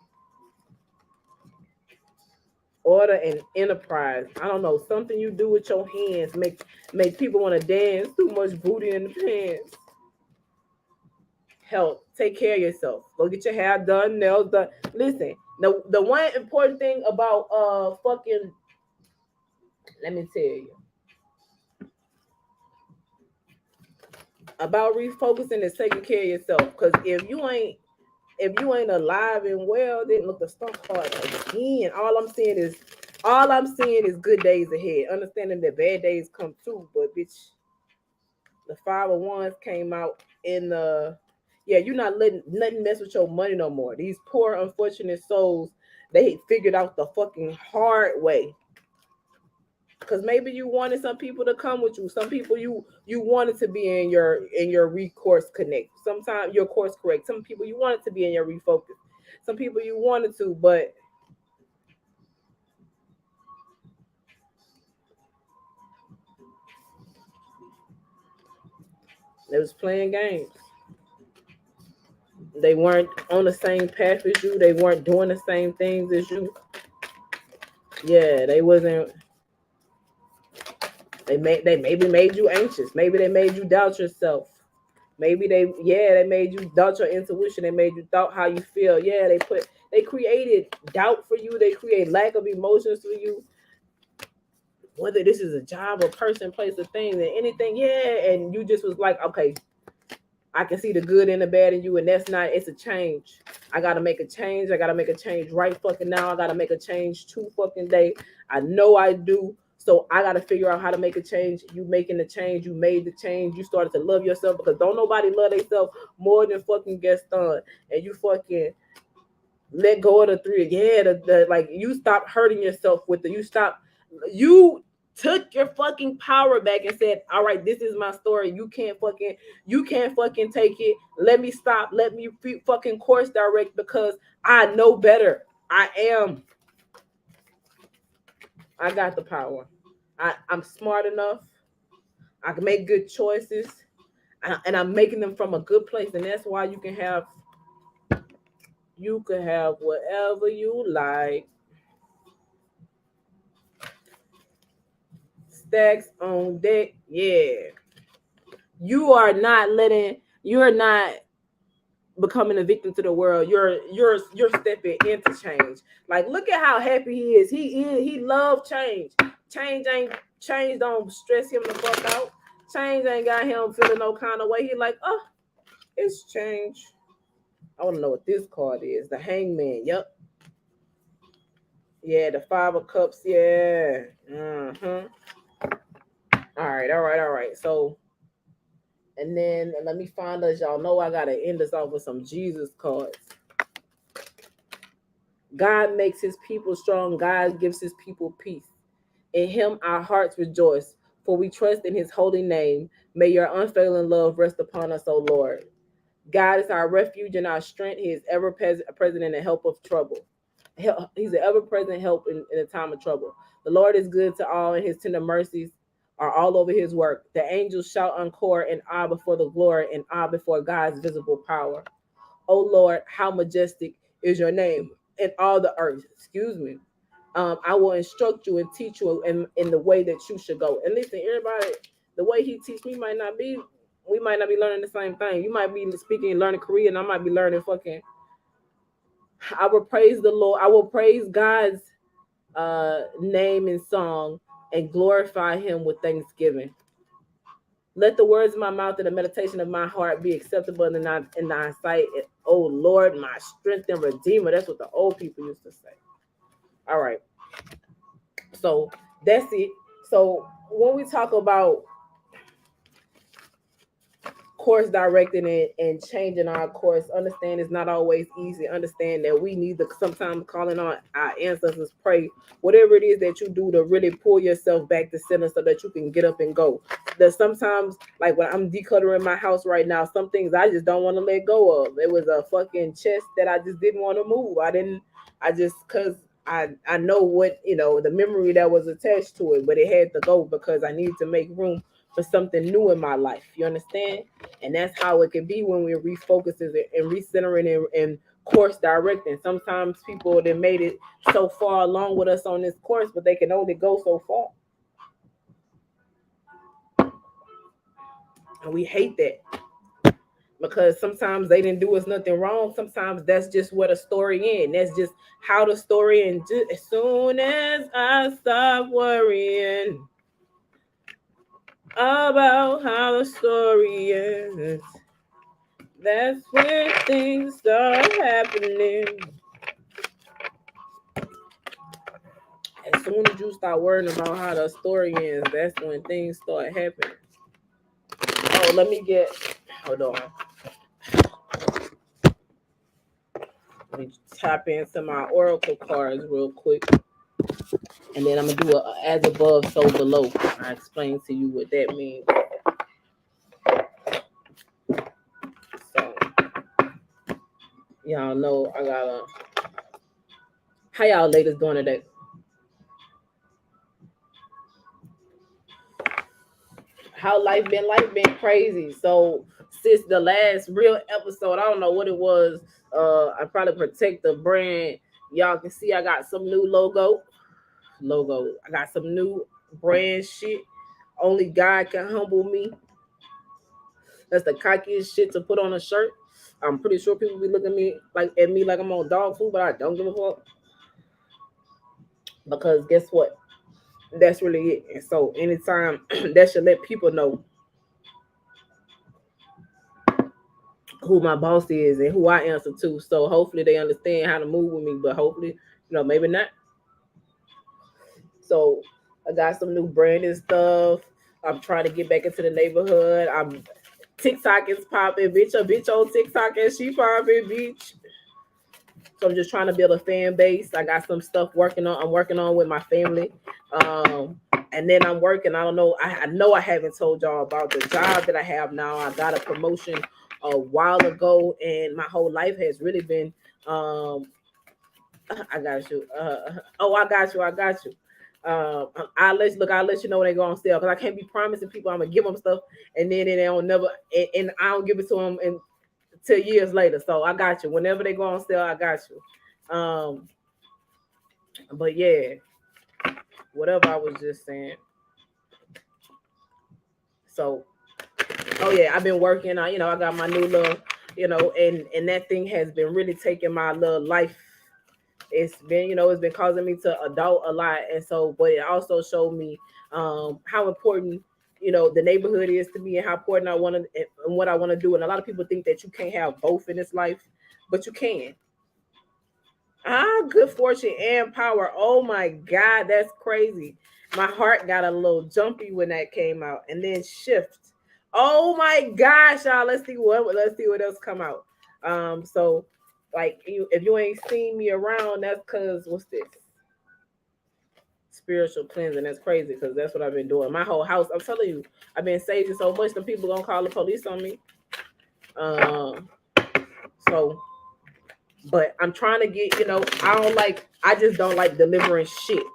Order and enterprise. I don't know, something you do with your hands make people want to dance. Too much booty in the pants. Health. Take care of yourself. Go get your hair done, nails done. Listen, the one important thing about fucking Let me tell you about refocusing is taking care of yourself. Because if you ain't alive and well, then look, the stock card again. All I'm seeing is good days ahead. Understanding that bad days come too, but bitch, the 501s came out in the yeah, you're not letting nothing mess with your money no more. These poor, unfortunate souls, they figured out the fucking hard way. Cause maybe you wanted some people to come with you. Some people you wanted to be in your recourse connect. Sometimes your course correct. Some people you wanted to be in your refocus. Some people you wanted to, but they was playing games. They weren't on the same path as you. They weren't doing the same things as you. Yeah, they wasn't. They maybe made you anxious. Maybe they made you doubt yourself. Maybe they made you doubt your intuition. They made you doubt how you feel. Yeah, they created doubt for you. They create lack of emotions for you. Whether this is a job, a person, place, a thing, and anything, yeah, and you just was like, okay, I can see the good and the bad in you, and that's not. It's a change. I gotta make a change. I gotta make a change right fucking now. I gotta make a change two fucking day. I know I do. So I gotta figure out how to make a change. You making the change. You made the change. You started to love yourself because don't nobody love themselves more than fucking Gaston. And you fucking let go of the three. Yeah, the like you stop hurting yourself with the you stop you took your fucking power back and said, all right, this is my story. You can't fucking take it. Let me stop. Let me fucking course direct because I know better. I got the power. I'm smart enough. I can make good choices. And I'm making them from a good place. And that's why you can have whatever you like. Stacks on deck. Yeah. You're not becoming a victim to the world. You're stepping into change. Like look at how happy he is. He loves change. Change don't stress him the fuck out. Change ain't got him feeling no kind of way. He like, oh, it's change. I want to know what this card is. The hangman. Yep. Yeah, the 5 of cups. Yeah. Mm-hmm. All right. So, and then let me find us. Y'all know I gotta end this off with some Jesus cards. God makes his people strong. God gives his people peace. In him our hearts rejoice, for we trust in his holy name. May your unfailing love rest upon us, O Lord. God is our refuge and our strength. He is ever present in the help of trouble. He's an ever-present help in a time of trouble. The Lord is good to all, and his tender mercies are all over his work. The angels shout encore and awe before the glory and awe before God's visible power. O Lord, how majestic is your name in all the earth. Excuse me. I will instruct you and teach you in the way that you should go. And listen, everybody, the way he teach me might not be, we might not be learning the same thing. You might be speaking and learning Korean, I might be learning fucking. I will praise the Lord. I will praise God's name and song and glorify him with thanksgiving. Let the words of my mouth and the meditation of my heart be acceptable in thy sight. Oh Lord, my strength and redeemer. That's what the old people used to say. All right. So that's it. So when we talk about course directing it and changing our course, understand it's not always easy. Understand that we need to sometimes calling on our ancestors, pray, whatever it is that you do to really pull yourself back to center so that you can get up and go. That sometimes, like when I'm decluttering my house right now, some things I just don't want to let go of. It was a fucking chest that I just didn't want to move. Cause I know what, the memory that was attached to it, but it had to go because I needed to make room for something new in my life. You understand? And that's how it can be when we're refocusing and recentering and course directing. Sometimes people that made it so far along with us on this course, but they can only go so far. And we hate that. because sometimes they didn't do us nothing wrong. Sometimes that's just what a story ends. That's just how the story ends. As soon as I stop worrying about how the story ends, that's when things start happening. As soon as you start worrying about how the story ends, that's when things start happening. Oh, let me get. Hold on. Let me tap into my oracle cards real quick, and then I'm gonna do a as above, so below. I explain to you what that means. So y'all know I gotta. How y'all ladies doing today? How life been? Life been crazy. So since the last real episode, I don't know what it was. I probably protect the brand. Y'all can see I got some new logo. I got some new brand shit. Only God can humble me. That's the cockiest shit to put on a shirt. I'm pretty sure people be looking at me like I'm on dog food, but I don't give a fuck. Because guess what? That's really it. And so anytime that should let people know who my boss is and who I answer to. So hopefully they understand how to move with me, but hopefully, maybe not. So I got some new branded stuff. I'm trying to get back into the neighborhood. I'm TikTok is popping, bitch. A bitch on TikTok and she popping, bitch. So I'm just trying to build a fan base. I got some stuff I'm working on with my family. And then I'm working. I don't know. I know I haven't told y'all about the job that I have now. I got a promotion a while ago, and my whole life has really been. I got you. I got you. I got you. I'll let you know when they go on sale, because I can't be promising people I'm gonna give them stuff and then they don't never, and I don't give it to them until years later. So I got you. Whenever they go on sale, I got you. But yeah, whatever I was just saying. So, oh yeah, I've been working. I got my new little, and that thing has been really taking my little life. It's been, it's been causing me to adult a lot, and so, but it also showed me how important, the neighborhood is to me, and how important I want to, and what I want to do. And a lot of people think that you can't have both in this life, but you can. Good fortune and power. Oh my God, that's crazy. My heart got a little jumpy when that came out, and then shift. Oh my gosh, y'all. Let's see what else come out. So like if you ain't seen me around, that's cause what's this? Spiritual cleansing. That's crazy, because that's what I've been doing. My whole house, I'm telling you, I've been saging so much, the people gonna call the police on me. So but I'm trying to get, I just don't like delivering shit.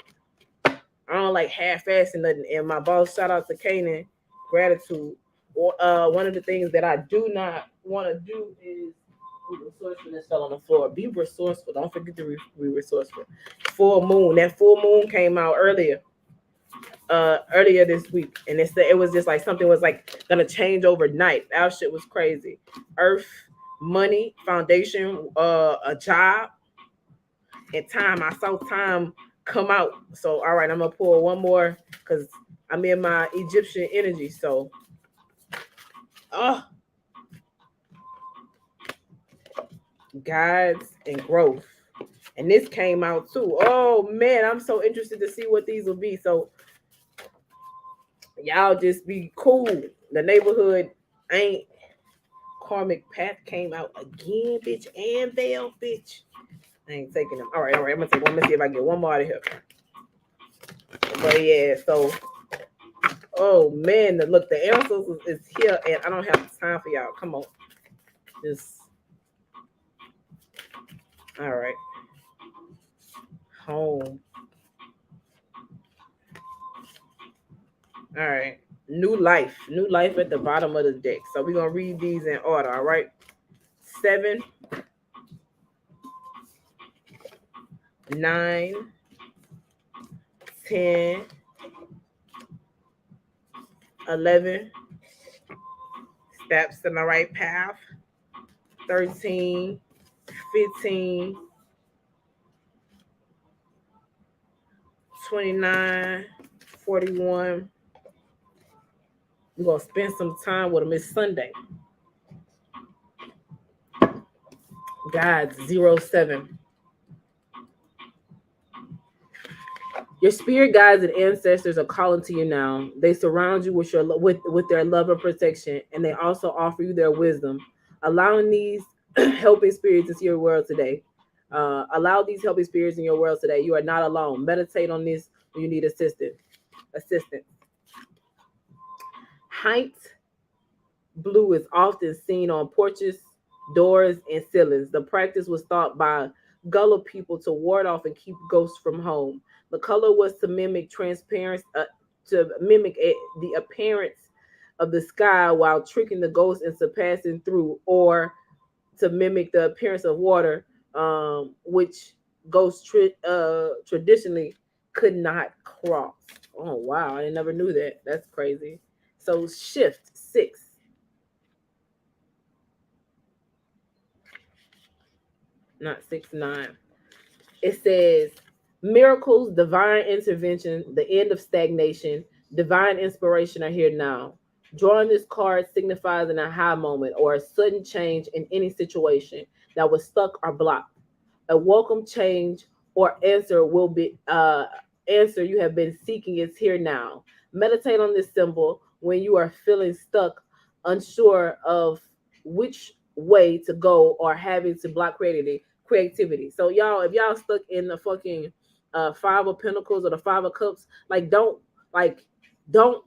I don't like half-assing nothing. And my boss, shout out to Kanan, gratitude. Or one of the things that I do not want to do is resourcefulness fell on the floor. Be resourceful. Don't forget to be resourceful. Full moon. That full moon came out earlier this week, and it was just like something was like gonna change overnight. That shit was crazy. Earth, money, foundation, a job, and time. I saw time come out. So all right, I'm gonna pull one more because I'm in my Egyptian energy. So guides and growth. And this came out too. Oh man, I'm so interested to see what these will be. So y'all just be cool. The neighborhood ain't karmic path came out again, bitch, and veil, bitch. I ain't taking them. All right. I'm gonna take one. Let's see if I get one more out of here. But yeah, so oh man, look, the answers is here, and I don't have time for y'all. Come on, just all right. Home. All right. New life at the bottom of the deck. So we're gonna read these in order. All right. 7, 9, 10, 11. Steps in the right path. 13, 15, 29, 41. We're going to spend some time with them. It's Sunday. Guides 07. Your spirit guides and ancestors are calling to you now. They surround you with their love and protection, and they also offer you their wisdom, allowing these helping spirits into your world today. Allow these helping spirits in your world today. You are not alone. Meditate on this when you need assistance. Height blue is often seen on porches, doors, and ceilings. The practice was thought by Gullah people to ward off and keep ghosts from home. The color was to mimic transparency, the appearance of the sky while tricking the ghosts into passing through, or to mimic the appearance of water, which ghosts traditionally could not cross. Oh wow, I never knew that. That's crazy. So shift 6. Not 6-9. It says miracles, divine intervention, the end of stagnation, divine inspiration are here now. Drawing this card signifies in a high moment or a sudden change in any situation that was stuck or blocked. A welcome change or answer you have been seeking is here now. Meditate on this symbol when you are feeling stuck, unsure of which way to go, or having to block creativity. So y'all, if y'all stuck in the fucking 5 of Pentacles or the 5 of Cups, like like don't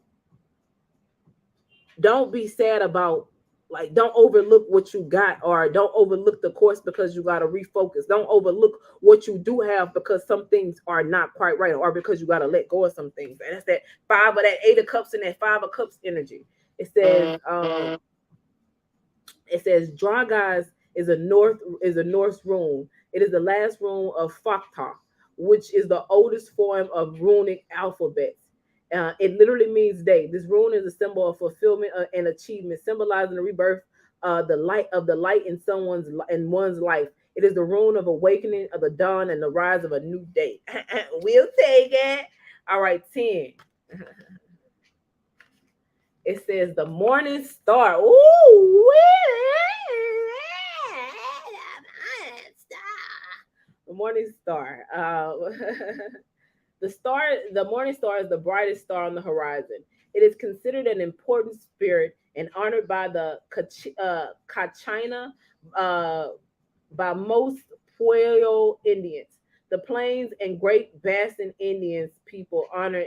don't be sad about, like, don't overlook what you got, or don't overlook the course because you got to refocus. Don't overlook what you do have because some things are not quite right, or because you got to let go of some things. And that's that 8 of Cups and that 5 of Cups energy. It says draw guys is a Norse rune. It is the last rune of Fakta, which is the oldest form of runic alphabets. It literally means day. This rune is a symbol of fulfillment and achievement, symbolizing the rebirth, the light in one's life. It is the rune of awakening, of the dawn, and the rise of a new day. We'll take it. All right, 10. It says the morning star. Ooh, the morning star. The morning star is the brightest star on the horizon. It is considered an important spirit and honored by the Kachina, by most Pueblo Indians. The Plains and Great Basin Indians people honor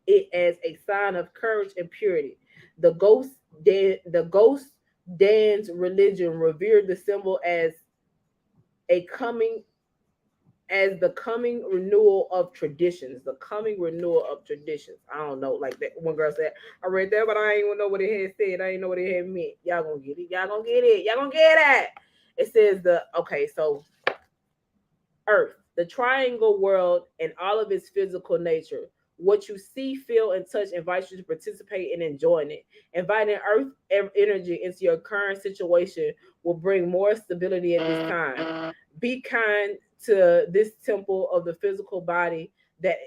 it as a sign of courage and purity. The ghost dance religion revered the symbol a coming as the coming renewal of traditions. The coming renewal of traditions. I don't know, like that one girl said, I read that, but I ain't even know what it had said. I ain't know what it had meant. Y'all gonna get it. Y'all gonna get it. Y'all gonna get it. It says so Earth, the triangle world, and all of its physical nature. What you see, feel, and touch invites you to participate in enjoying it. Inviting Earth energy into your current situation will bring more stability at this time. Be kind to this temple of the physical body that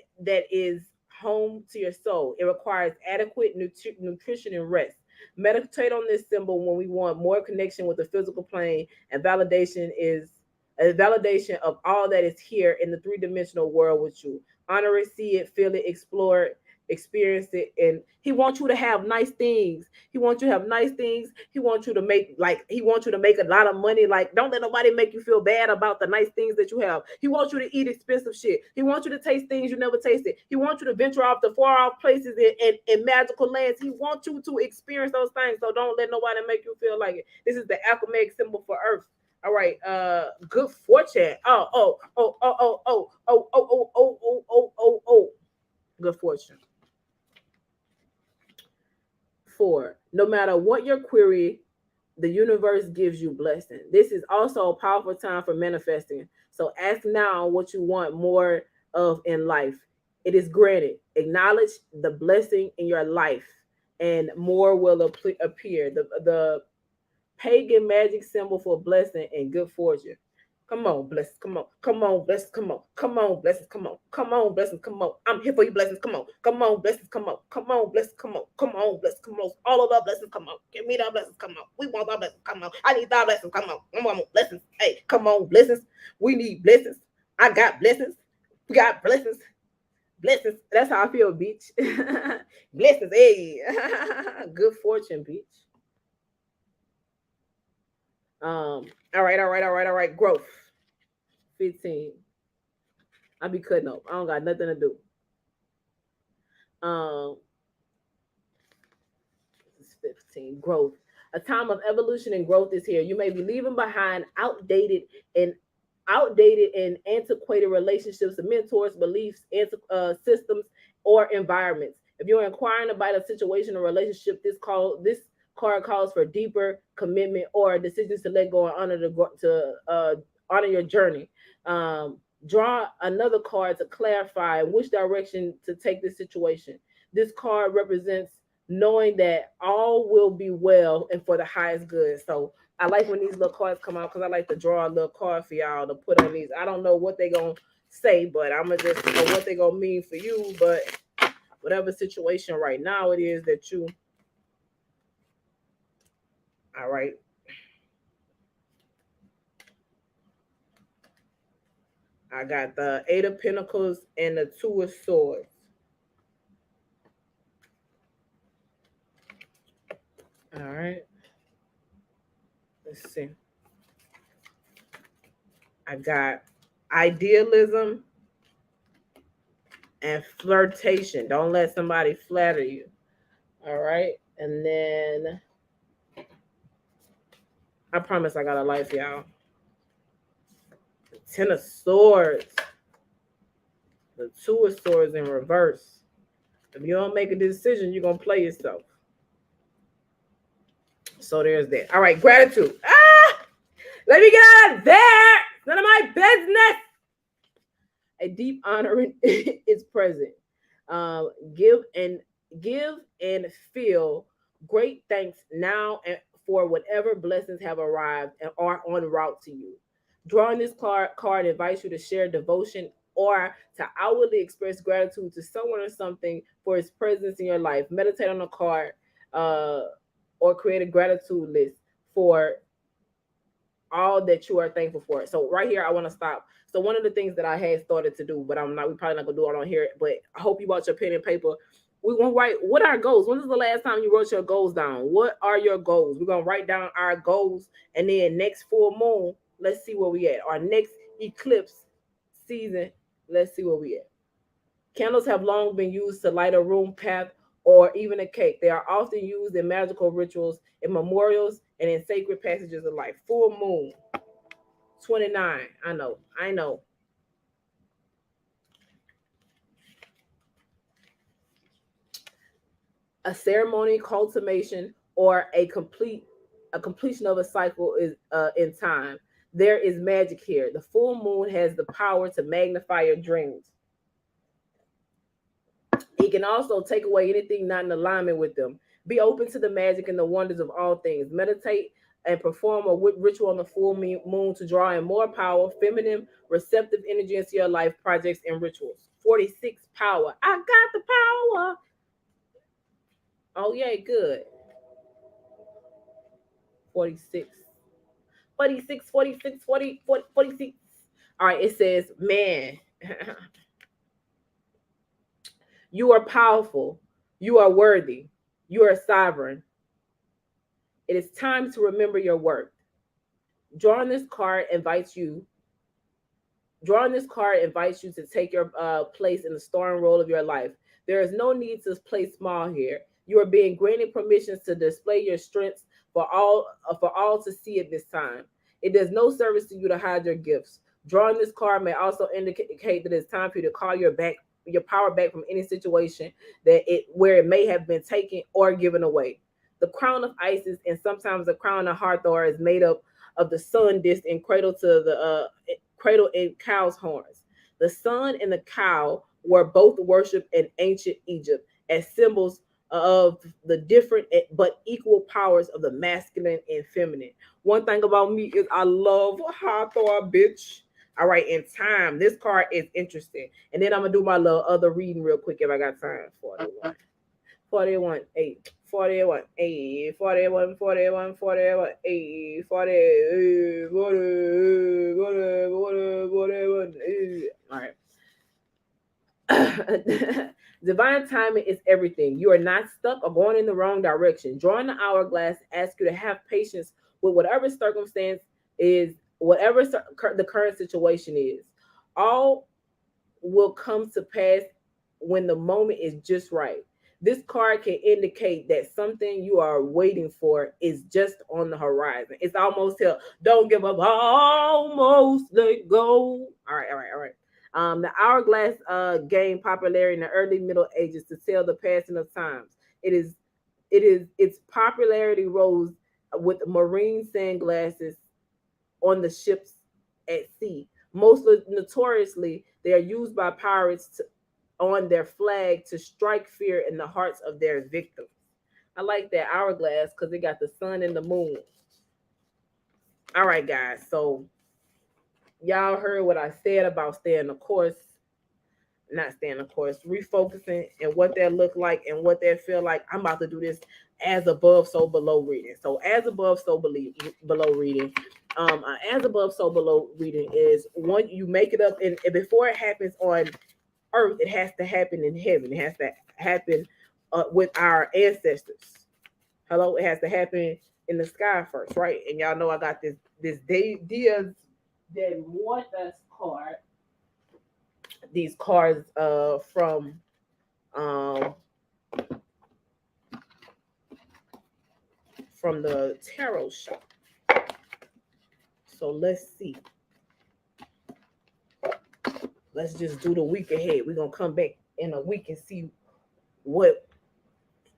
is home to your soul. It requires adequate nutrition and rest. Meditate on this symbol when we want more connection with the physical plane, and validation is a validation of all that is here in the three-dimensional world with you. Honor it, see it, feel it, explore it, experience it. And he wants you to have nice things. He wants you to have nice things. He wants you to make a lot of money. Like, don't let nobody make you feel bad about the nice things that you have. He wants you to eat expensive shit. He wants you to taste things you never tasted. He wants you to venture off to far off places in magical lands. He wants you to experience those things. So don't let nobody make you feel like it. This is the alchemic symbol for Earth. All right, good fortune. Good fortune. 4. No matter what your query, the universe gives you blessing. This is also a powerful time for manifesting. So ask now what you want more of in life. It is granted. Acknowledge the blessing in your life, and more will appear. pagan magic symbol for blessing and good fortune. Come on, blessings. Come on, blessings. Come on, blessings. Come on, blessings. Come on. I'm here for you, blessings. Come on, blessings. Come on, blessings. Come on, blessings. Come on. All of our blessings. Come on. Give me that blessings. Come on. We want our blessings. Come on. I need our blessings. Come on. Come on, blessings. Hey, come on, blessings. We need blessings. I got blessings. We got blessings. Blessings. That's how I feel, bitch. Blessings. Hey, good fortune, bitch. All right. Growth. 15. I be cutting up. I don't got nothing to do. Um, this is 15. Growth. A time of evolution and growth is here. You may be leaving behind and outdated and antiquated relationships, mentors, beliefs, systems, or environments. If you're inquiring about a situation or relationship, this card calls for deeper commitment or decisions to let go and honor your journey. Draw another card to clarify which direction to take this situation. This card represents knowing that all will be well and for the highest good. So I like when these little cards come out because I like to draw a little card for y'all to put on these. I don't know what they gonna say, but I'm gonna just know what they gonna mean for you. But whatever situation right now it is that you. All right. I got the Eight of Pentacles and the Two of Swords. All right. Let's see. I got idealism and flirtation. Don't let somebody flatter you. All right. And then I promise I got a life, y'all. The Ten of Swords. The Two of Swords in reverse. If you don't make a decision, you're going to play yourself. So there's that. All right. Gratitude. Let me get out of there. None of my business. A deep honoring is present. Give and feel great thanks now and for whatever blessings have arrived and are en route to you. Drawing this card invites you to share devotion or to outwardly express gratitude to someone or something for its presence in your life. Meditate on the card or create a gratitude list for all that you are thankful for. So right here, I want to stop. So one of the things that I had started to do, but we probably not gonna do it on here, but I hope you bought your pen and paper. We're gonna write what are our goals. When is the last time you wrote your goals down? What are your goals? We're gonna write down our goals, and then next full moon, let's see where we at. Our next eclipse season, let's see where we at. Candles have long been used to light a room path or even a cake. They are often used in magical rituals, in memorials, and in sacred passages of life. Full moon, 29. I know. A ceremony, consummation, or a completion of a cycle is in time. There is magic here. The full moon has the power to magnify your dreams. It can also take away anything not in alignment with them. Be open to the magic and the wonders of all things. Meditate and perform a ritual on the full moon to draw in more power, feminine, receptive energy into your life, projects, and rituals. 46 power. I got the power. Oh, yeah, good. 46. 46, 46, 40, 40 46. All right, it says, man, you are powerful. You are worthy. You are sovereign. It is time to remember your worth. Drawing this card invites you to take your place in the starring role of your life. There is no need to play small here. You are being granted permissions to display your strengths for all to see at this time. It does no service to you to hide your gifts. Drawing this card may also indicate that it's time for you to call your power back from any situation where it may have been taken or given away. The crown of Isis and sometimes the crown of Hathor is made up of the sun disk and cradle in cow's horns. The sun and the cow were both worshipped in ancient Egypt as symbols of the different but equal powers of the masculine and feminine. One thing about me is I love how I throw a bitch. All right, in time, this card is interesting. And then I'm gonna do my little other reading real quick if I got time. 41, 8, 41, 8, 41, 41, 41, 8, 40, 41, 8. All right. Divine timing is everything. You are not stuck or going in the wrong direction. Drawing the hourglass asks you to have patience with whatever circumstance is, whatever the current situation is. All will come to pass when the moment is just right. This card can indicate that something you are waiting for is just on the horizon. It's almost here. Don't give up. Almost let go. All right, all right, all right. The hourglass gained popularity in the early Middle Ages to tell the passing of times. Its popularity rose with marine sunglasses on the ships at sea. Most notoriously, they are used by pirates on their flag to strike fear in the hearts of their victims. I like that hourglass because it got the sun and the moon. All right, guys. So y'all heard what I said about staying the course, not staying the course, refocusing and what that look like and what that feel like. I'm about to do this as above, so below reading. So as above, so below reading. As above, so below reading is one you make it up, and before it happens on earth, it has to happen in heaven. It has to happen with our ancestors. Hello, it has to happen in the sky first, right? And y'all know I got this Diaz de Muertas card. These cards um from the tarot shop. So let's see. Let's just do the week ahead. We're gonna come back in a week and see what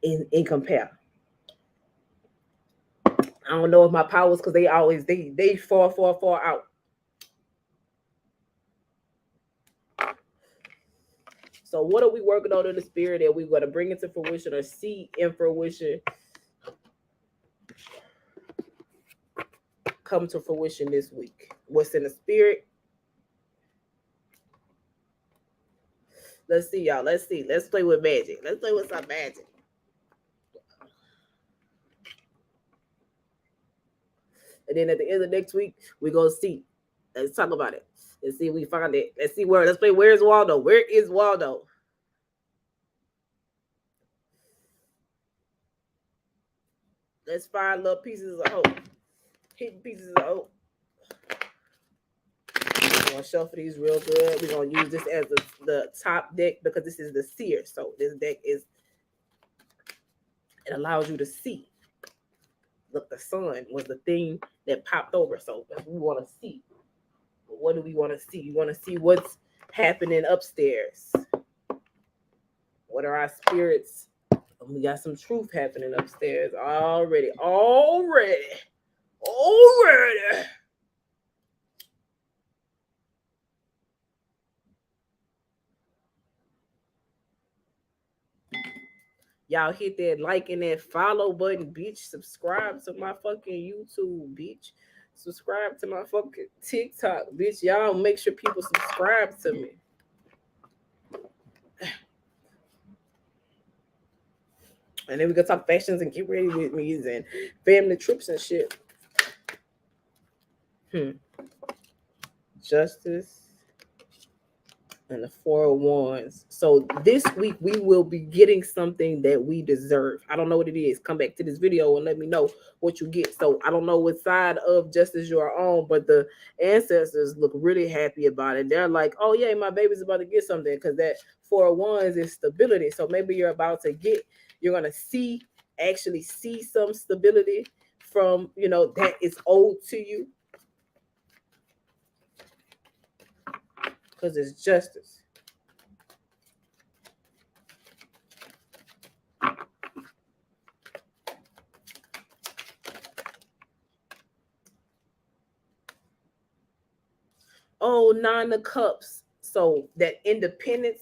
in compare. I don't know if my powers, because they always they far out. So what are we working on in the spirit that we're going to bring into fruition or see in fruition come to fruition this week? What's in the spirit? Let's see, y'all. Let's see. Let's play with magic. Let's play with some magic. And then at the end of next week, we're going to see. Let's talk about it. Let's see if we find it. Let's see where. Let's play. Where's Waldo? Where is Waldo? Let's find little pieces of hope. Hidden pieces of hope. We're going to shuffle these real good. We're going to use this as the top deck because this is the seer. So this deck is, it allows you to see. Look, the sun was the thing that popped over. So we want to see. But what do we want to see? We want to see what's happening upstairs. What are our spirits? We got some truth happening upstairs already. Y'all hit that like and that follow button, bitch. Subscribe to my fucking YouTube, bitch. Subscribe to my fucking TikTok, bitch. Y'all make sure people subscribe to me. And then we can talk fashions and get ready with me and family trips and shit. Justice. And the 4 of Wands. So this week we will be getting something that we deserve. I don't know what it is. Come back to this video and let me know what you get. So I don't know what side of justice you're on, but the ancestors look really happy about it. They're like, oh yeah, my baby's about to get something, because that 4 of Wands is stability. So maybe you're about to get, you're gonna actually see some stability from, that is owed to you. Because it's justice. Oh, 9 of Cups. So that independence.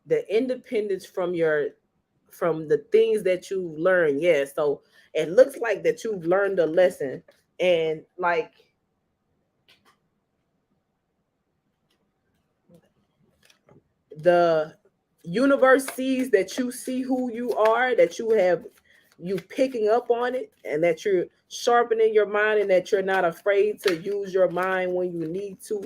the independence from the things that you've learned. Yeah, so it looks like that you've learned a lesson, and like the universe sees that you see who you are, that you picking up on it, and that you're sharpening your mind, and that you're not afraid to use your mind when you need to.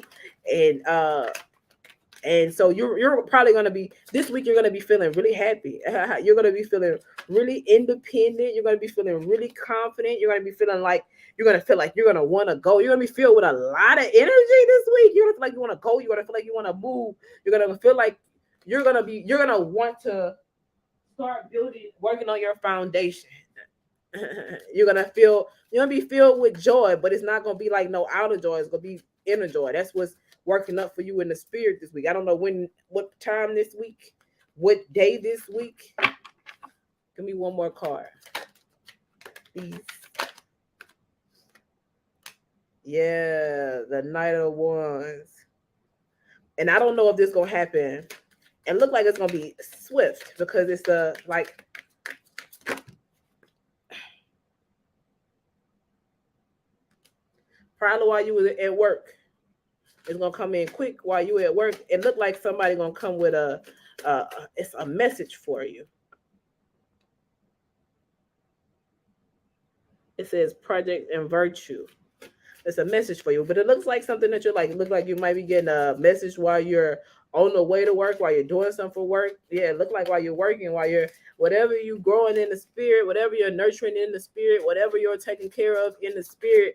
And so you're probably gonna be this week. You're gonna be feeling really happy. You're gonna be feeling really independent. You're gonna be feeling really confident. You're gonna be feeling like you're gonna feel like you're gonna want to go. You're gonna be filled with a lot of energy this week. You're gonna feel like you want to go. You're gonna feel like you want to move. You're gonna feel like you're gonna want to start working on your foundation. You're gonna be filled with joy, but it's not gonna be like no outer joy. It's gonna be inner joy. That's what's working up for you in the spirit this week. I don't know what time this week, what day this week. Give me one more card, please. Yeah, the Knight of Wands. And I don't know if this is gonna happen. It look like it's gonna be swift because it's like probably while you was at work. It's gonna come in quick while you at work. It looked like somebody gonna come with it's a message for you. It says project and virtue. It's a message for you, but it looks like something that you're like. It looks like you might be getting a message while you're on the way to work, while you're doing something for work. Yeah, it looks like while you're working, while you're whatever you growing in the spirit, whatever you're nurturing in the spirit, whatever you're taking care of in the spirit.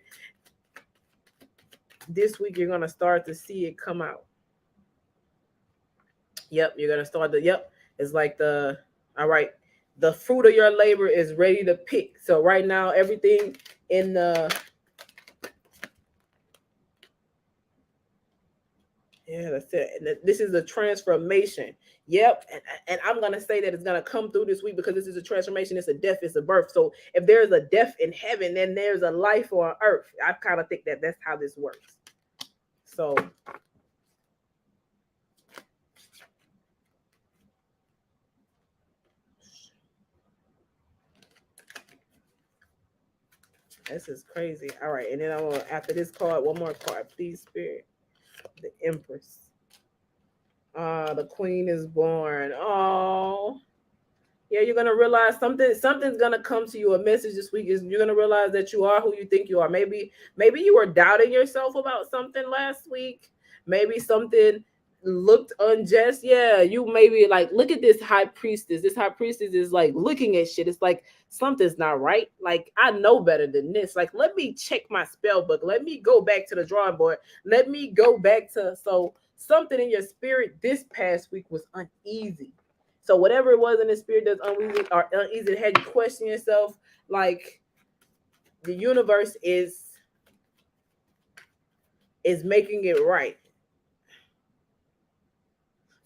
This week you're gonna start to see it come out. Yep, you're gonna start it's like all right, the fruit of your labor is ready to pick. So right now, everything in that's it. And this is a transformation. Yep. And I'm gonna say that it's gonna come through this week because this is a transformation. It's a death, it's a birth. So if there's a death in heaven, then there's a life on earth. I kind of think that that's how this works. So this is crazy. All right, and then I want after this card, one more card, please, Spirit. The Empress. The Queen is born. Oh, yeah, you're gonna realize something's gonna come to you. A message this week is you're gonna realize that you are who you think you are. Maybe you were doubting yourself about something last week. Maybe something looked unjust. Yeah, you maybe like look at this high priestess. This high priestess is like looking at shit. It's like something's not right. Like I know better than this. Like let me check my spell book. Let me go back to the drawing board. Let me go back to something in your spirit this past week was uneasy. So whatever it was in the spirit that's uneasy, had you question yourself, like the universe is making it right.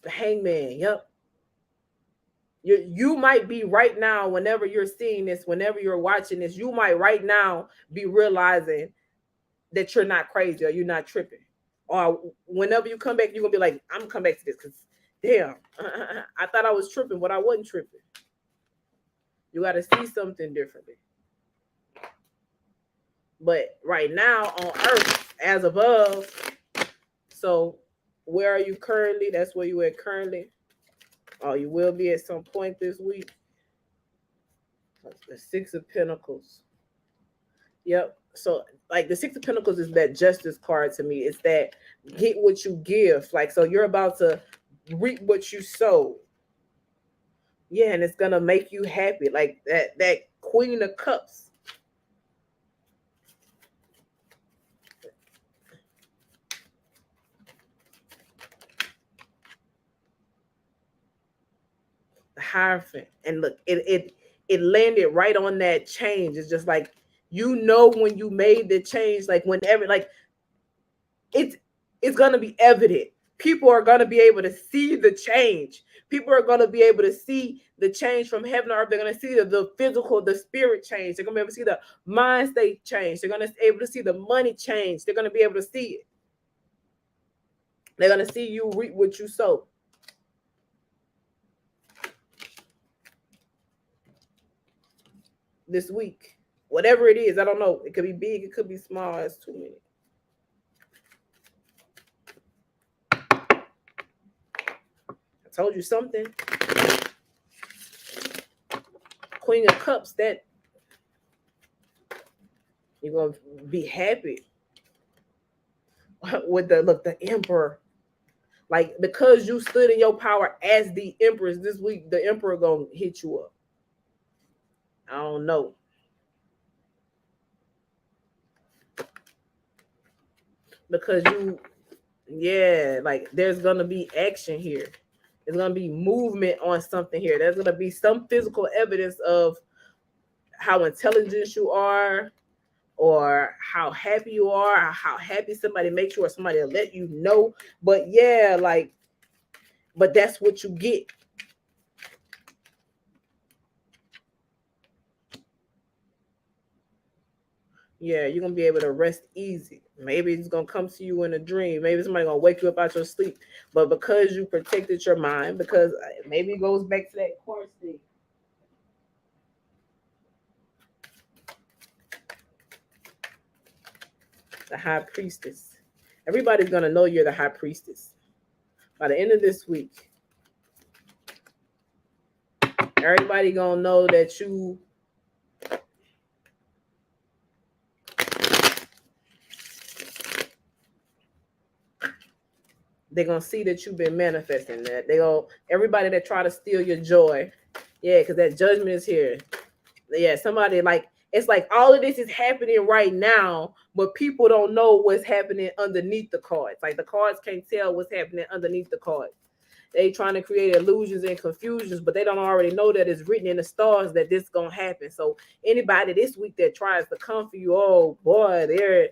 The Hangman, yep. You might be right now, whenever you're seeing this, whenever you're watching this, you might right now be realizing that you're not crazy or you're not tripping. Or whenever you come back, you're gonna be like, I'm gonna come back to this because damn, I thought I was tripping, but I wasn't tripping. You got to see something differently. But right now on earth, as above, so where are you currently? That's where you at currently. Oh, you will be at some point this week. The Six of Pentacles. Yep. So like the Six of Pentacles is that justice card to me. It's that get what you give. Like, so you're about to reap what you sow. Yeah, and it's gonna make you happy. Like that Queen of Cups. The Hierophant. And look, it landed right on that change. It's just like you know when you made the change, like whenever, like it's gonna be evident. People are gonna be able to see the change. People are gonna be able to see the change from heaven to earth. They're gonna see the physical, the spirit change. They're gonna be able to see the mind state change. They're gonna be able to see the money change. They're gonna be able to see it. They're gonna see you reap what you sow. this week. Whatever it is, I don't know. It could be big, it could be small. It's too many. I told you something. Queen of Cups, that you're gonna be happy with the Emperor. Like, because you stood in your power as the Empress this week, the Emperor gonna hit you up. I don't know. Because like there's gonna be action here. There's gonna be movement on something here. There's gonna be some physical evidence of how intelligent you are, or how happy you are, or how happy somebody makes you, or somebody will let you know. But yeah, like, but that's what you get. Yeah, you're gonna be able to rest easy. Maybe it's gonna come to you in a dream. Maybe somebody gonna wake you up out your sleep. But because you protected your mind, because maybe it goes back to that course thing. The High Priestess. Everybody's gonna know you're the High Priestess by the end of this week. Everybody gonna know that you they're gonna see that you've been manifesting that. Everybody that try to steal your joy, yeah, because that judgment is here. Yeah, somebody, like, it's like all of this is happening right now, but people don't know what's happening underneath the cards. Like, the cards can't tell what's happening underneath the cards. They trying to create illusions and confusions, but they don't already know that it's written in the stars that this gonna happen. So anybody this week that tries to come for you, oh boy, they're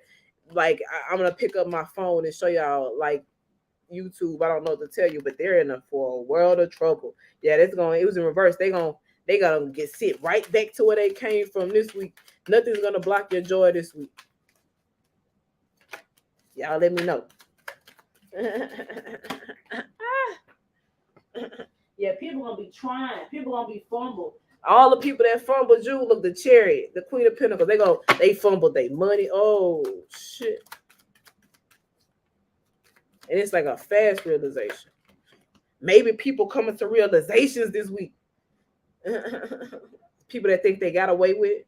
like, I'm gonna pick up my phone and show y'all, like, YouTube. I don't know what to tell you, but they're in for a world of trouble. Yeah, it was in reverse. They gotta get sit right back to where they came from this week. Nothing's gonna block your joy this week. Y'all let me know. Yeah, people gonna be trying. People gonna be fumble. All the people that fumbled you, look, the Chariot, the Queen of Pentacles, they fumbled their money. Oh shit. And it's like a fast realization. Maybe people coming to realizations this week. People that think they got away with.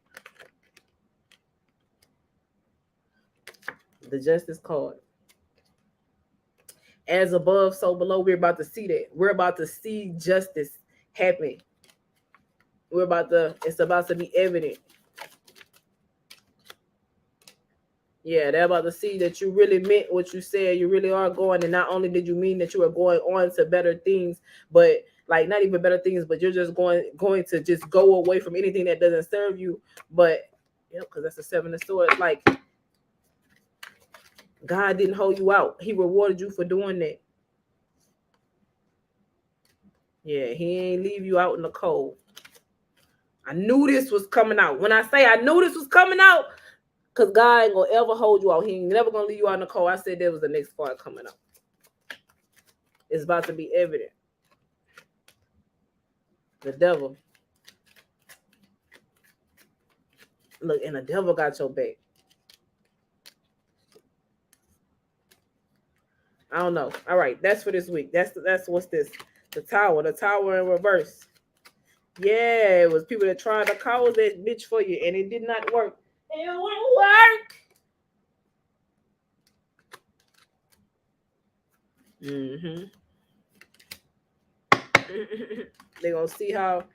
The Justice card. As above, so below. We're about to see that. We're about to see justice happen. It's about to be evident. Yeah, they're about to see that you really meant what you said. You really are going, and not only did you mean that you are going on to better things, but like not even better things, but you're just going to just go away from anything that doesn't serve you. But because that's the Seven of Swords. Like, God didn't hold you out. He rewarded you for doing that. Yeah, he ain't leave you out in the cold. I knew this was coming out. When I say I knew this was coming out, because God ain't gonna ever hold you out. He ain't never gonna leave you out in the cold. I said there was the next card coming out. It's about to be evident. The devil. Look, and the devil got your back. I don't know. All right, that's for this week. That's what's this? The Tower. The Tower in reverse. Yeah, it was people that tried to cause that bitch for you, and it did not work. It won't work. They're gonna see how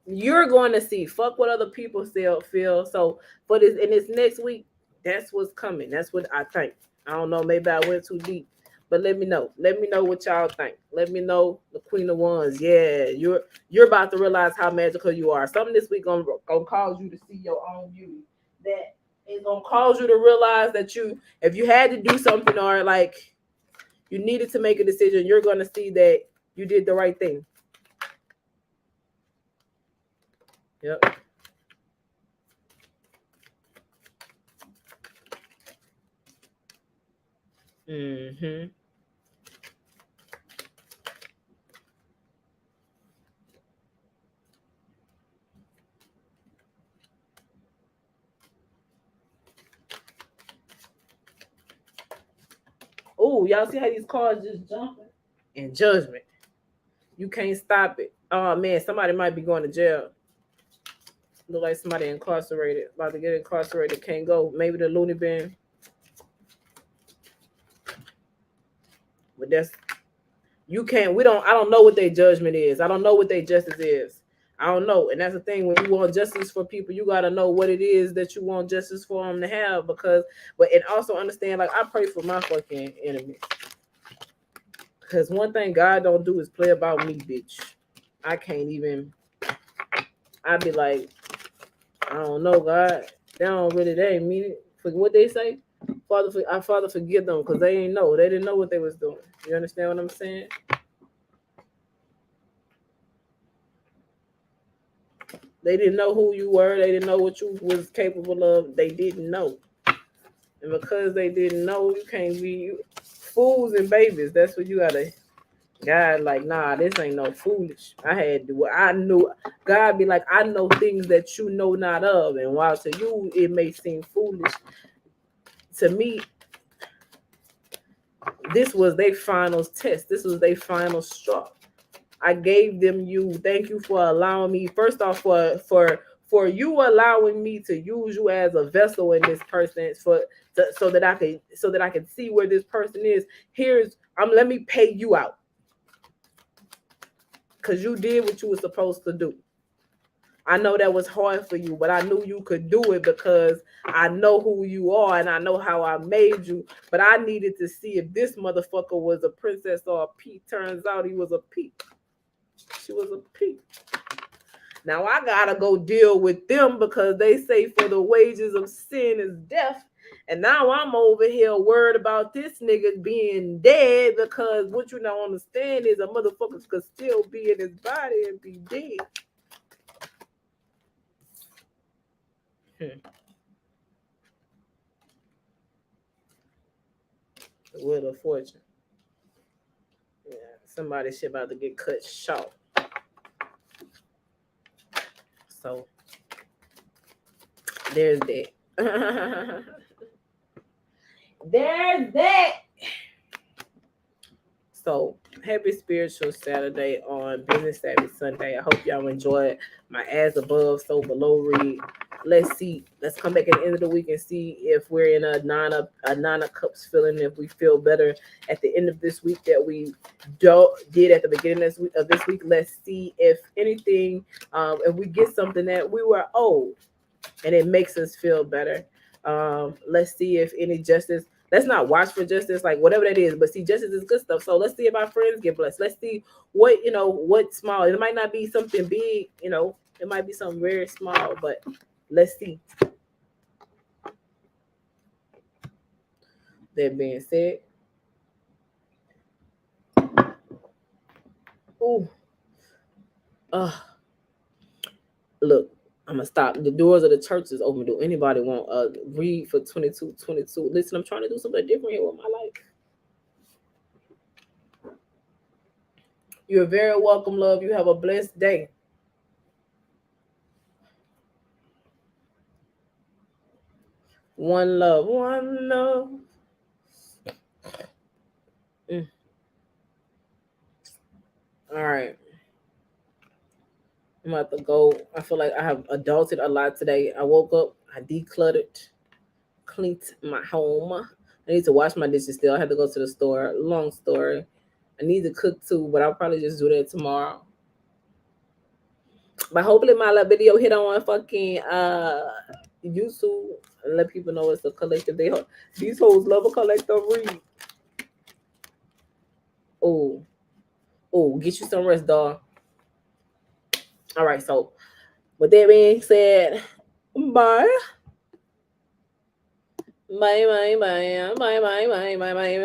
you're going to see. Fuck what other people feel. So for this in this next week, that's what's coming. That's what I think. I don't know. Maybe I went too deep, but let me know. Let me know what y'all think. Let me know, the Queen of Wands. Yeah, you're about to realize how magical you are. Something this week gonna cause you to see your own beauty. That is gonna cause you to realize that if you had to do something, or like you needed to make a decision, you're gonna see that you did the right thing. Yep. Oh, y'all see how these cars just jumping? In judgment. You can't stop it. Oh man, somebody might be going to jail. Look like somebody incarcerated, about to get incarcerated, can't go. Maybe the loony bin. But that's you can't. I don't know what their judgment is. I don't know what their justice is. I don't know. And that's the thing. When you want justice for people, you gotta know what it is that you want justice for them to have. And also understand, like, I pray for my fucking enemies. Because one thing God don't do is play about me, bitch. I can't even. I'd be like, I don't know, God. They ain't mean it. For what they say, Father, forgive them, because they ain't know. They didn't know what they was doing. You understand what I'm saying? They didn't know who you were. They didn't know what you was capable of. They didn't know. And because they didn't know, you can't be fools and babies. That's what you gotta. God, like, nah, this ain't no foolish. I had to. I knew. God be like, I know things that you know not of, and while to you it may seem foolish, to me, this was their final test. This was their final straw. I gave them you. Thank you for allowing me. First off, for you allowing me to use you as a vessel in this person so that I can see where this person is. Let me pay you out. Because you did what you were supposed to do. I know that was hard for you, but I knew you could do it because I know who you are and I know how I made you. But I needed to see if this motherfucker was a princess or a P. Turns out he was a P. She was a P. Now I gotta go deal with them because they say for the wages of sin is death. And now I'm over here worried about this nigga being dead because what you don't understand is a motherfucker could still be in his body and be dead. The Wheel of Fortune. Yeah, somebody shit about to get cut short. So there's that. There's that. So happy spiritual Saturday on Business Savvy Sunday. I hope y'all enjoyed my as above, so below read. Let's see. Let's come back at the end of the week and see if we're in a nine of cups feeling. If we feel better at the end of this week that we did at the beginning of this week. Let's see if anything, if we get something that we were owed and it makes us feel better. Let's see if any justice. Let's not watch for justice, like whatever that is, but see, justice is good stuff. So let's see if our friends get blessed. Let's see what's small. It might not be something big, it might be something very small, but let's see. That being said, look, I'm gonna stop. The doors of the church is open. Do anybody want read for 2222? Listen, I'm trying to do something different here with my life. You're very welcome, love. You have a blessed day. One love, one love. All right. I'm about to go. I feel like I have adulted a lot today. I woke up, I decluttered, cleaned my home. I need to wash my dishes still. I had to go to the store. Long story. I need to cook too, but I'll probably just do that tomorrow. But hopefully my little video hit on fucking YouTube and let people know it's a collective. These hoes love a collective read. Oh, get you some rest, dog. All right, so with that being said, bye. Bye, bye, bye, bye, bye, bye, bye, bye.